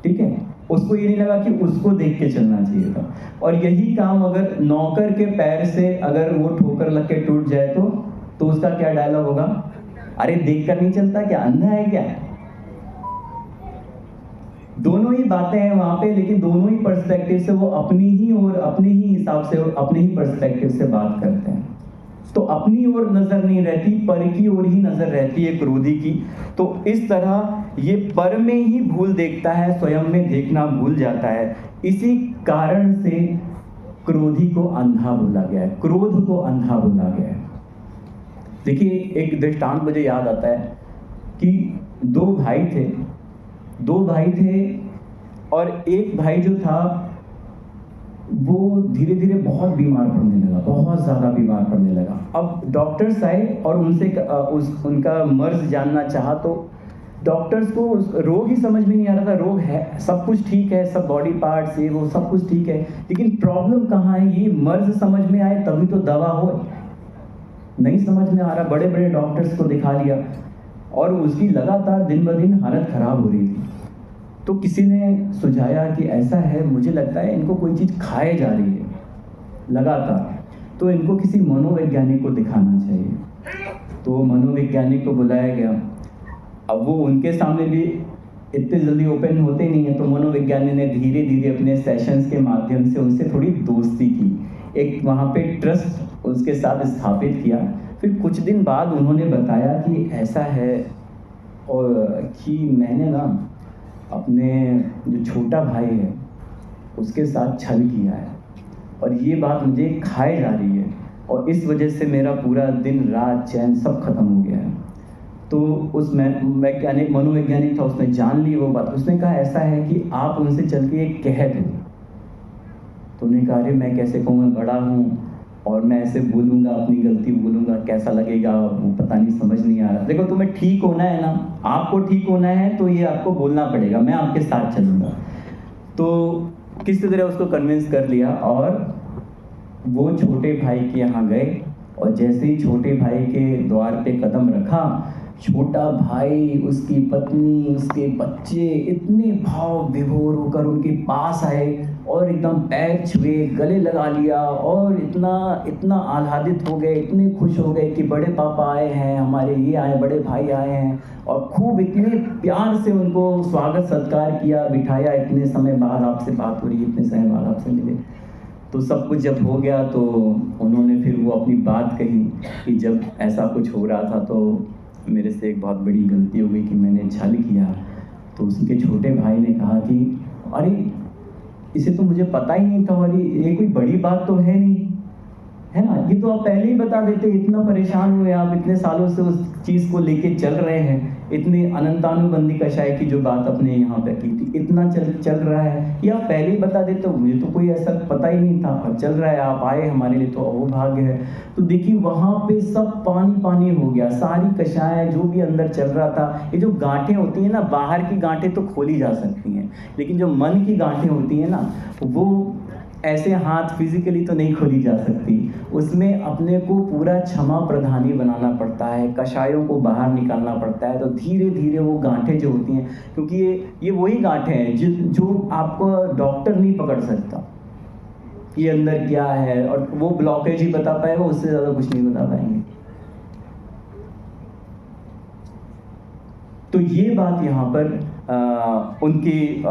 A: ठीक है, उसको ये नहीं लगा कि उसको देख के चलना चाहिए था। और यही काम अगर नौकर के पैर से अगर वो ठोकर लग के टूट जाए तो उसका क्या डायलॉग होगा? अरे देख कर नहीं चलता क्या, अंधा है क्या? दोनों ही बातें हैं वहां पे, लेकिन दोनों ही पर्सपेक्टिव से वो अपनी ही और अपने ही हिसाब से और अपने ही पर्सपेक्टिव से बात करते हैं। तो अपनी ओर नजर नहीं रहती, पर की ओर ही नजर रहती है क्रोधी की। तो इस तरह ये पर में ही भूल देखता है, स्वयं में देखना भूल जाता है। इसी कारण से क्रोधी को अंधा बोला गया है, क्रोध को अंधा बोला गया है। देखिए, एक दृष्टांत मुझे याद आता है कि दो भाई थे और एक भाई जो था वो धीरे धीरे बहुत बीमार पड़ने लगा, बहुत ज़्यादा बीमार पड़ने लगा। अब डॉक्टर्स आए और उनसे उनका मर्ज जानना चाहा, तो डॉक्टर्स को रोग ही समझ में नहीं आ रहा था। रोग है, सब कुछ ठीक है, सब बॉडी पार्ट्स ये वो सब कुछ ठीक है, लेकिन प्रॉब्लम कहाँ है? ये मर्ज समझ में आए तभी तो दवा हो। नहीं समझ में आ रहा। बड़े बड़े डॉक्टर्स को दिखा लिया और उसकी लगातार दिन ब दिन हालत खराब हो रही थी। तो किसी ने सुझाया कि ऐसा है, मुझे लगता है इनको कोई चीज़ खाए जा रही है लगातार, तो इनको किसी मनोवैज्ञानिक को दिखाना चाहिए। तो मनोवैज्ञानिक को बुलाया गया। अब वो उनके सामने भी इतने जल्दी ओपन होते नहीं है, तो मनोवैज्ञानिक ने धीरे धीरे अपने सेशंस के माध्यम से उनसे थोड़ी दोस्ती की, एक वहाँ पे ट्रस्ट उसके साथ स्थापित किया। फिर कुछ दिन बाद उन्होंने बताया कि ऐसा है और कि मैंने ना अपने जो छोटा भाई है उसके साथ छल किया है और ये बात मुझे खाए जा रही है और इस वजह से मेरा पूरा दिन रात चैन सब खत्म हो गया है। तो उस मनोवैज्ञानिक था, उसने जान ली वो बात। उसने कहा ऐसा है कि आप उनसे चल के एक कह दो। तो उन्होंने कहा अरे मैं कैसे कहूँ, मैं बड़ा हूँ और मैं ऐसे बोलूँगा, अपनी गलती बोलूँगा, कैसा लगेगा वो पता नहीं, समझ नहीं आ रहा। देखो, तुम्हें ठीक होना है ना, आपको ठीक होना है तो ये आपको बोलना पड़ेगा, मैं आपके साथ चलूँगा। तो किसी तरह उसको कन्विंस कर लिया और वो छोटे भाई के यहाँ गए और जैसे ही छोटे भाई के द्वार पे कदम रखा, छोटा भाई, उसकी पत्नी, उसके बच्चे इतने भाव विभोर होकर उनके पास आए और एकदम पैर छुए, गले लगा लिया और इतना आह्लादित हो गए, इतने खुश हो गए कि बड़े पापा आए हैं हमारे, ये आए, बड़े भाई आए हैं, और खूब इतने प्यार से उनको स्वागत सत्कार किया, बिठाया। इतने समय बाद आपसे बात हो रही है, इतने समय बाद आपसे मिले। तो सब कुछ जब हो गया तो उन्होंने फिर वो अपनी बात कही कि जब ऐसा कुछ हो रहा था तो मेरे से एक बहुत बड़ी गलती हो गई कि मैंने छल किया। तो उसके छोटे भाई ने कहा कि अरे इसे तो मुझे पता ही नहीं था, और ये कोई बड़ी बात तो है नहीं, है ना, ये तो आप पहले ही बता देते। इतना परेशान हुए आप, इतने सालों से उस चीज़ को लेके चल रहे हैं, इतनी अनंतानुबंदी कषाय की जो बात अपने यहाँ पे की थी, इतना चल रहा है, ये आप पहले ही बता देते। मुझे तो कोई ऐसा पता ही नहीं था और चल रहा है, आप आए हमारे लिए तो वो भाग्य है। तो देखिए वहाँ पे सब पानी पानी हो गया, सारी कषाय जो भी अंदर चल रहा था। ये जो गांठें होती हैं ना, बाहर की गांठें तो खोली जा सकती हैं, लेकिन जो मन की गांठें होती हैं ना, वो ऐसे हाथ फिजिकली तो नहीं खोली जा सकती। उसमें अपने को पूरा क्षमा प्रधानी बनाना पड़ता है, कषायों को बाहर निकालना पड़ता है। तो धीरे धीरे वो गांठें जो होती हैं, क्योंकि ये वही गांठें हैं जो आपको डॉक्टर नहीं पकड़ सकता, ये अंदर क्या है, और वो ब्लॉकेज ही बता पाएगा, उससे ज़्यादा कुछ नहीं बता पाएंगे। तो ये बात यहाँ पर उनकी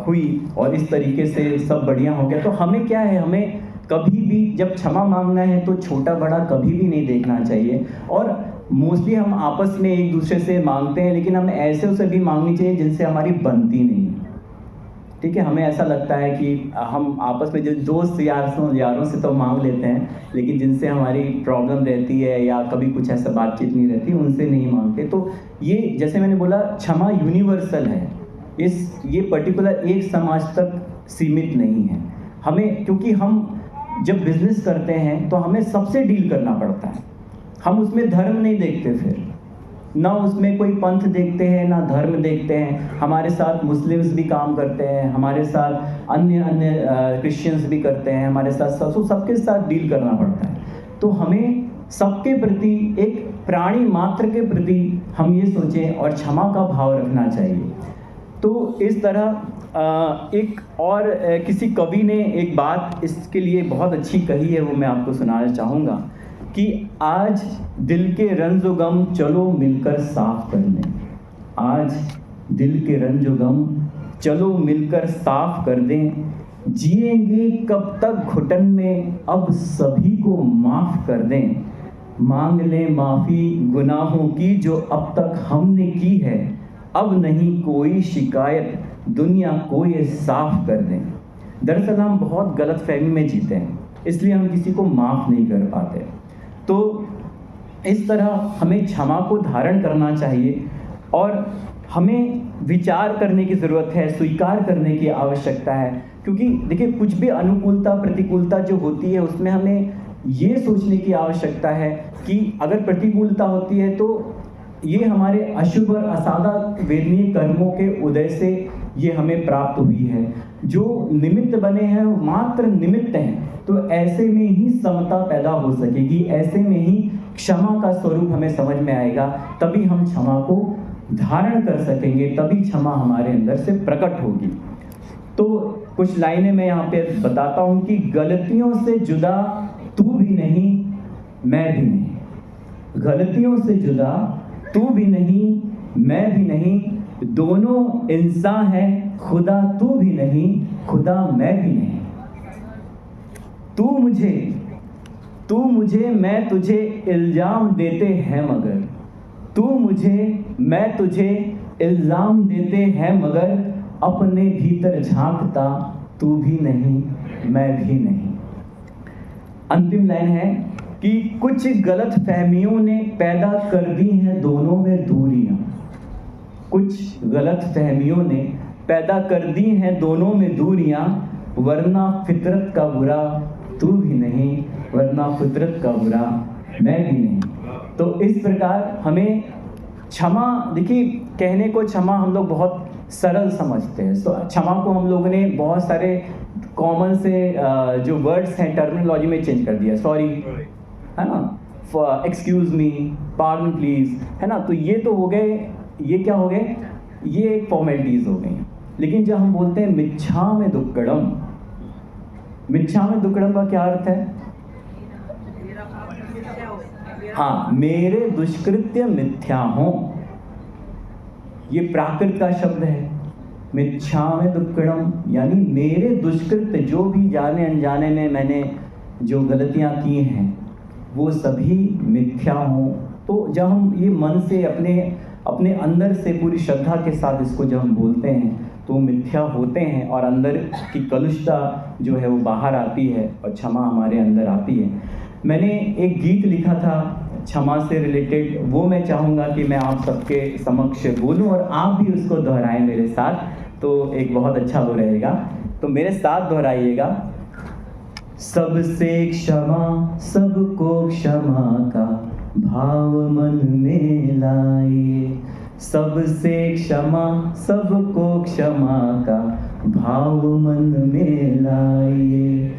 A: हुई और इस तरीके से सब बढ़िया हो गया। तो हमें क्या है, हमें कभी भी जब क्षमा मांगना है तो छोटा बड़ा कभी भी नहीं देखना चाहिए। और मोस्टली हम आपस में एक दूसरे से मांगते हैं, लेकिन हमें ऐसे से भी मांगनी चाहिए जिनसे हमारी बनती नहीं है। ठीक है, हमें ऐसा लगता है कि हम आपस में जो दोस्त यारों से तो मांग लेते हैं, लेकिन जिनसे हमारी प्रॉब्लम रहती है या कभी कुछ ऐसा बातचीत नहीं रहती, उनसे नहीं मांगते। तो ये जैसे मैंने बोला, क्षमा यूनिवर्सल है, ये पर्टिकुलर एक समाज तक सीमित नहीं है। हमें, क्योंकि हम जब बिजनेस करते हैं तो हमें सबसे डील करना पड़ता है, हम उसमें धर्म नहीं देखते, फिर ना उसमें कोई पंथ देखते हैं ना धर्म देखते हैं। हमारे साथ मुस्लिम्स भी काम करते हैं, हमारे साथ अन्य क्रिश्चियंस भी करते हैं, हमारे साथ सबके साथ डील करना पड़ता है। तो हमें सबके प्रति, एक प्राणी मात्र के प्रति हम ये सोचें और क्षमा का भाव रखना चाहिए। तो इस तरह एक और किसी कवि ने एक बात इसके लिए बहुत अच्छी कही है, वो मैं आपको सुनाना चाहूँगा कि आज दिल के रंजो गम चलो मिलकर साफ कर लें। आज दिल के रंजो गम चलो मिलकर साफ कर दें। जिएंगे कब तक घुटन में, अब सभी को माफ़ कर दें। मांग लें माफ़ी गुनाहों की जो अब तक हमने की है। अब नहीं कोई शिकायत, दुनिया को ये साफ कर दें। दरअसल हम बहुत गलतफहमी में जीते हैं, इसलिए हम किसी को माफ़ नहीं कर पाते। तो इस तरह हमें क्षमा को धारण करना चाहिए और हमें विचार करने की ज़रूरत है, स्वीकार करने की आवश्यकता है। क्योंकि देखिए, कुछ भी अनुकूलता प्रतिकूलता जो होती है उसमें हमें ये सोचने की आवश्यकता है कि अगर प्रतिकूलता होती है तो ये हमारे अशुभ और असादा वेदनीय कर्मों के उदय से ये हमें प्राप्त हुई है। जो निमित्त बने हैं वो मात्र निमित्त हैं, तो ऐसे में ही समता पैदा हो सकेगी, ऐसे में ही क्षमा का स्वरूप हमें समझ में आएगा, तभी हम क्षमा को धारण कर सकेंगे, तभी क्षमा हमारे अंदर से प्रकट होगी। तो कुछ लाइनें मैं यहाँ पे बताता हूँ कि गलतियों से जुदा तू भी नहीं मैं भी नहीं, गलतियों से जुदा तू भी नहीं मैं भी नहीं, दोनों इंसान हैं, खुदा तू भी नहीं खुदा मैं भी नहीं। तू मुझे मैं तुझे इल्जाम देते हैं मगर, तू मुझे मैं तुझे इल्जाम देते हैं मगर, अपने भीतर झांकता तू भी नहीं मैं भी नहीं। अंतिम लाइन है कि कुछ गलत फहमियों ने पैदा कर दी हैं दोनों में दूरियां। कुछ गलत फहमियों ने पैदा कर दी हैं दोनों में दूरियां, वरना फितरत का बुरा तू भी नहीं, वरना फितरत का बुरा मैं भी नहीं। तो इस प्रकार हमें क्षमा, देखिए कहने को क्षमा हम लोग बहुत सरल समझते हैं। तो क्षमा को हम लोगों ने बहुत सारे कॉमन से जो वर्ड्स हैं टर्मिनोलॉजी में चेंज कर दिया। सॉरी है ना, एक्सक्यूज़ मी, पार्डन प्लीज़, है ना। तो ये तो हो गए, ये क्या हो गए, ये एक फॉर्मेलिटीज़ हो गई। लेकिन जब हम बोलते हैं मिच्छामि दुक्कडम, मिच्छामि दुक्कडम का क्या अर्थ है? हाँ, मेरे दुष्कृत्य मिथ्या हों, ये प्राकृत का शब्द है। मिच्छामि दुक्कडम यानी मेरे दुष्कृत्य, जो भी जाने अनजाने में मैंने जो गलतियां की हैं वो सभी मिथ्या हों। तो जब हम ये मन से अपने अंदर से पूरी श्रद्धा के साथ इसको जब हम बोलते हैं तो मिथ्या होते हैं और अंदर की कलुषता जो है वो बाहर आती है और क्षमा हमारे अंदर आती है। मैंने एक गीत लिखा था क्षमा से रिलेटेड, वो मैं चाहूँगा कि मैं आप सबके समक्ष बोलूँ और आप भी उसको दोहराएं मेरे साथ, तो एक बहुत अच्छा वो रहेगा। तो मेरे साथ दोहराइएगा। सबसे क्षमा सबको क्षमा का भाव मन में लाइए, सबसे क्षमा सबको क्षमा का भाव मन में लाइए।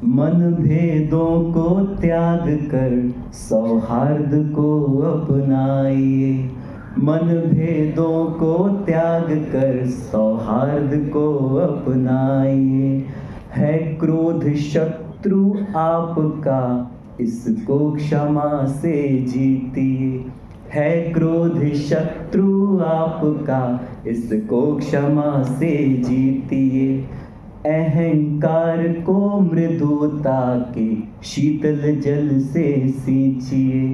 A: मन भेदों को त्याग कर सौहार्द को अपनाइए, मन भेदों को त्याग कर सौहार्द को अपनाइए। है क्रोध शत्रु आपका, इसको क्षमा से जीतिए। है क्रोध शत्रु आपका, इसको क्षमा से जीतिए। अहंकार को मृदुता के शीतल जल से सींचिए,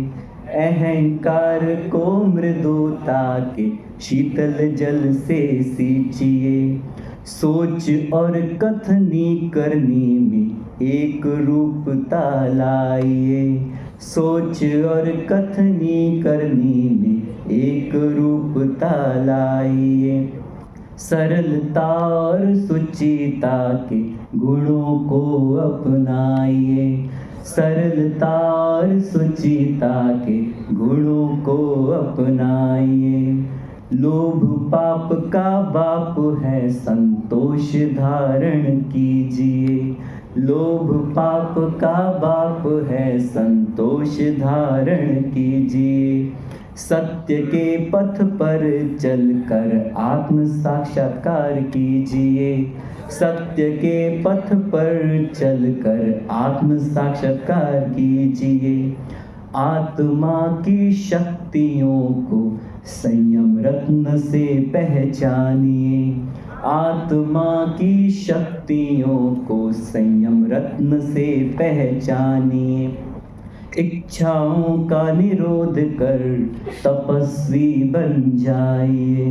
A: अहंकार को मृदुता के शीतल जल से सींचिए। सोच और कथनी करनी में एक रूपता लाइए, सोच और कथनी करनी में एक रूपता लाइए। सरलता और सुचिता के गुणों को अपनाइए, सरलता और सुचिता के गुणों को अपनाइए। लोभ पाप का बाप है, संतोष धारण कीजिए। लोभ पाप का बाप है, संतोष दोष धारण कीजिए। सत्य के पथ पर चलकर आत्म साक्षात्कार कीजिए। सत्य के पथ पर चलकर आत्म साक्षात्कार कीजिए। आत्मा की शक्तियों को संयम रत्न से पहचानिए। आत्मा की शक्तियों को संयम रत्न से पहचानिए। इच्छाओं का निरोध कर तपस्वी बन जाइए।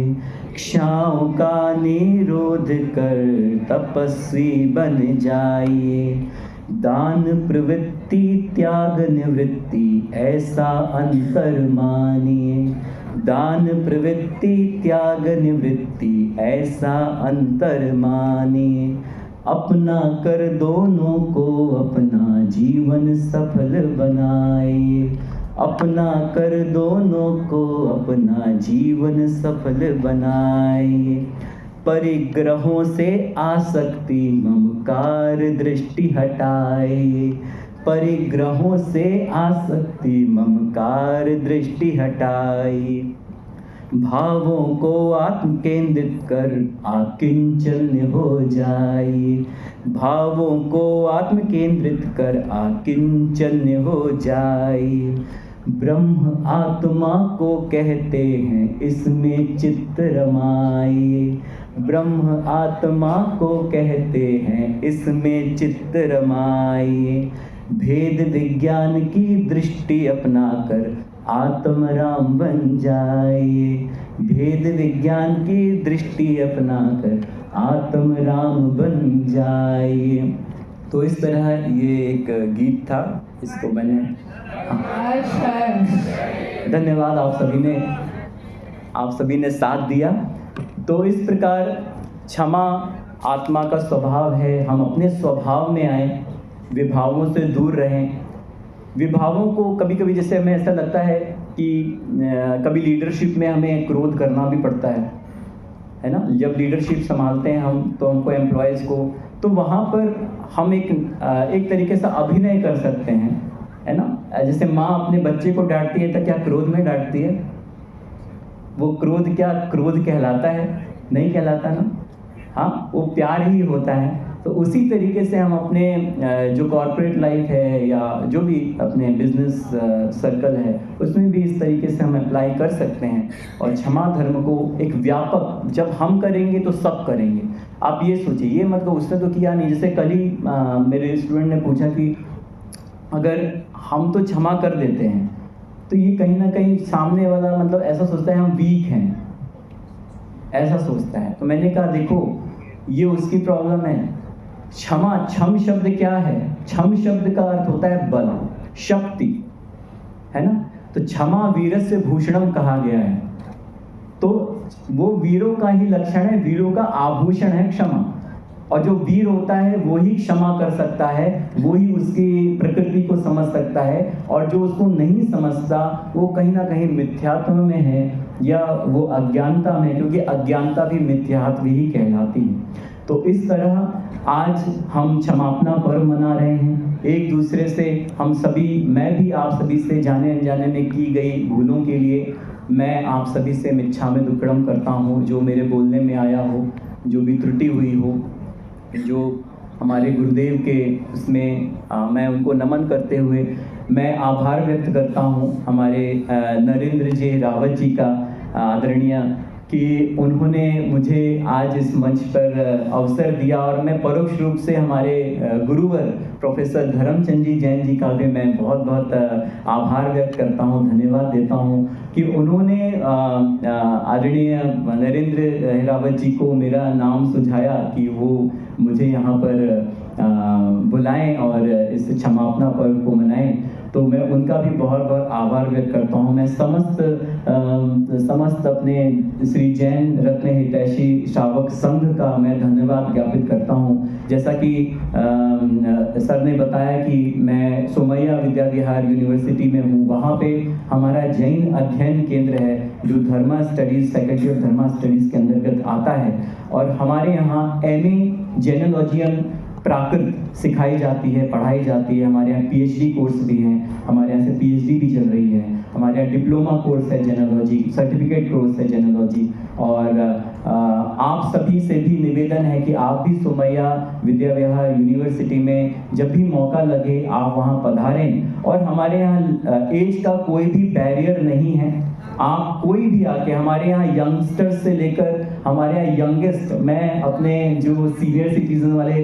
A: इच्छाओं का निरोध कर तपस्वी बन जाइए। दान प्रवृत्ति त्याग निवृत्ति ऐसा अंतर मानिए। दान प्रवृत्ति त्याग निवृत्ति ऐसा अंतर मानिए। अपना कर दोनों को अपना जीवन सफल बनाइए। अपना कर दोनों को अपना जीवन सफल बनाइए। परिग्रहों से आसक्ति ममकार दृष्टि हटाइए। परिग्रहों से आसक्ति ममकार दृष्टि हटाइए। भावों को आत्म केंद्रित कर आकिंचन हो जाइए। भावों को आत्म केंद्रित कर आकिंचन हो जाइए। ब्रह्म आत्मा को कहते हैं इसमें चित्त रमाइए। ब्रह्म आत्मा को कहते हैं इसमें चित्त रमाइए। भेद विज्ञान की दृष्टि अपनाकर आत्मराम बन जाइए। भेद विज्ञान की दृष्टि अपनाकर आत्मराम बन जाइए। तो इस तरह ये एक गीत था, इसको मैंने धन्यवाद आप सभी ने साथ दिया। तो इस प्रकार क्षमा आत्मा का स्वभाव है। हम अपने स्वभाव में आए, विभावों से दूर रहें। विभावों को कभी कभी जैसे हमें ऐसा लगता है कि कभी लीडरशिप में हमें क्रोध करना भी पड़ता है ना। जब लीडरशिप संभालते हैं हम, तो हमको एम्प्लॉयज़ को, तो वहाँ पर हम एक तरीके से अभिनय कर सकते हैं, है ना। जैसे माँ अपने बच्चे को डांटती है तो क्या क्रोध में डांटती है? वो क्रोध क्या क्रोध कहलाता है? नहीं कहलाता ना। हाँ, वो प्यार ही होता है। तो उसी तरीके से हम अपने जो कॉर्पोरेट लाइफ है या जो भी अपने बिजनेस सर्कल है, उसमें भी इस तरीके से हम अप्लाई कर सकते हैं। और क्षमा धर्म को एक व्यापक, जब हम करेंगे तो सब करेंगे। आप ये सोचिए, ये मतलब उसने तो किया नहीं। जैसे कल ही मेरे स्टूडेंट ने पूछा कि अगर हम तो क्षमा कर देते हैं तो ये कहीं ना कहीं सामने वाला मतलब ऐसा सोचता है हम वीक हैं, ऐसा सोचता है। तो मैंने कहा देखो, ये उसकी प्रॉब्लम है। क्षमा, क्षम शब्द क्या है? क्षम शब्द का अर्थ होता है बल, शक्ति, है ना। तो क्षमा वीरस्य भूषणम कहा गया है। तो वो वीरों का ही लक्षण है, वीरों का आभूषण है क्षमा। और जो वीर होता है वो ही क्षमा कर सकता है, वो ही उसकी प्रकृति को समझ सकता है। और जो उसको नहीं समझता वो कहीं ना कहीं मिथ्यात्व में है या वो अज्ञानता में, क्योंकि अज्ञानता भी मिथ्यात्व ही कहलाती है। तो इस तरह आज हम क्षमापना पर्व मना रहे हैं। एक दूसरे से हम सभी, मैं भी आप सभी से जाने अनजाने में की गई भूलों के लिए मैं आप सभी से मिच्छामि दुक्कडम करता हूँ। जो मेरे बोलने में आया हो, जो भी त्रुटि हुई हो, जो हमारे गुरुदेव के उसमें मैं उनको नमन करते हुए मैं आभार व्यक्त करता हूँ हमारे नरेंद्र जी रावत जी का, आदरणीय, कि उन्होंने मुझे आज इस मंच पर अवसर दिया। और मैं परोक्ष रूप से हमारे गुरुवर प्रोफेसर धर्मचंद जी जैन जी का भी मैं बहुत बहुत आभार व्यक्त करता हूँ, धन्यवाद देता हूँ कि उन्होंने आदरणीय नरेंद्र रावत जी को मेरा नाम सुझाया कि वो मुझे यहाँ पर बुलाएं और इस क्षमापना पर्व को मनाएं। तो मैं उनका भी बहुत बहुत आभार व्यक्त करता हूँ। मैं समस्त अपने श्री जैन रत्न हितैषी श्रावक संघ का मैं धन्यवाद ज्ञापित करता हूँ। जैसा कि सर ने बताया कि मैं सोमैया विद्या विहार यूनिवर्सिटी में हूँ, वहाँ पे हमारा जैन अध्ययन केंद्र है जो Dharma studies, faculty of Dharma studies के अंतर्गत आता है। और हमारे यहाँ MA जेनोलॉजियन प्राकृत सिखाई जाती है, पढ़ाई जाती है। हमारे यहाँ पीएचडी कोर्स भी हैं, हमारे यहाँ से पीएचडी भी चल रही है। हमारे यहाँ डिप्लोमा कोर्स है जेनोलॉजी, सर्टिफिकेट कोर्स है जेनोलॉजी। और आप सभी से भी निवेदन है कि आप भी सुमैया विद्या विहार यूनिवर्सिटी में जब भी मौका लगे आप वहाँ पधारें। और हमारे यहाँ एज का कोई भी बैरियर नहीं है, आप कोई भी आके, हमारे यहाँ यंगस्टर्स से लेकर हमारे यहाँ यंगेस्ट, मैं अपने जो सीनियर सिटीजन वाले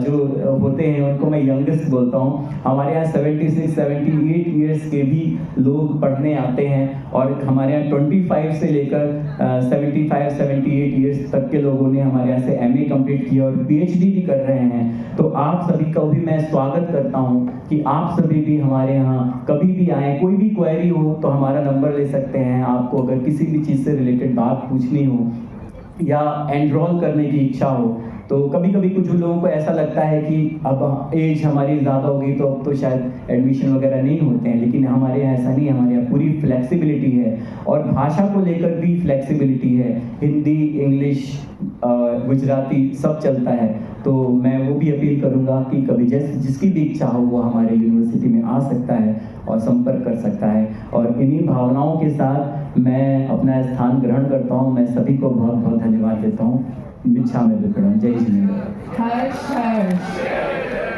A: जो होते हैं उनको मैं यंगेस्ट बोलता हूँ। हमारे यहाँ 76-78 ईयर्स के भी लोग पढ़ने आते हैं और हमारे यहाँ 25 से लेकर 75-78 ईयर्स तक के लोगों ने हमारे यहाँ से एमए कंप्लीट किया और पीएचडी भी कर रहे हैं। तो आप सभी का भी मैं स्वागत करता हूँ कि आप सभी भी हमारे यहाँ कभी भी आए, कोई भी क्वेरी हो तो हमारा नंबर ले सकते हैं। आपको अगर किसी भी चीज़ से रिलेटेड बात पूछनी हो या एनरोल करने की इच्छा हो, तो कभी कभी कुछ लोगों को ऐसा लगता है कि अब एज हमारी ज़्यादा होगी तो अब तो शायद एडमिशन वगैरह नहीं होते हैं, लेकिन हमारे यहाँ ऐसा नहीं है। हमारे यहाँ पूरी फ्लेक्सिबिलिटी है और भाषा को लेकर भी फ्लेक्सिबिलिटी है। हिंदी, इंग्लिश, गुजराती सब चलता है। तो मैं वो भी अपील करूँगा कि कभी जिसकी भी इच्छा हो वो हमारे यूनिवर्सिटी में आ सकता है और संपर्क कर सकता है। और इन्हीं भावनाओं के साथ मैं अपना स्थान ग्रहण करता हूँ। मैं सभी को बहुत बहुत धन्यवाद देता हूँ। मिच्छामि दुक्कडम। जय श्री राम।
B: हर्ष हर्ष।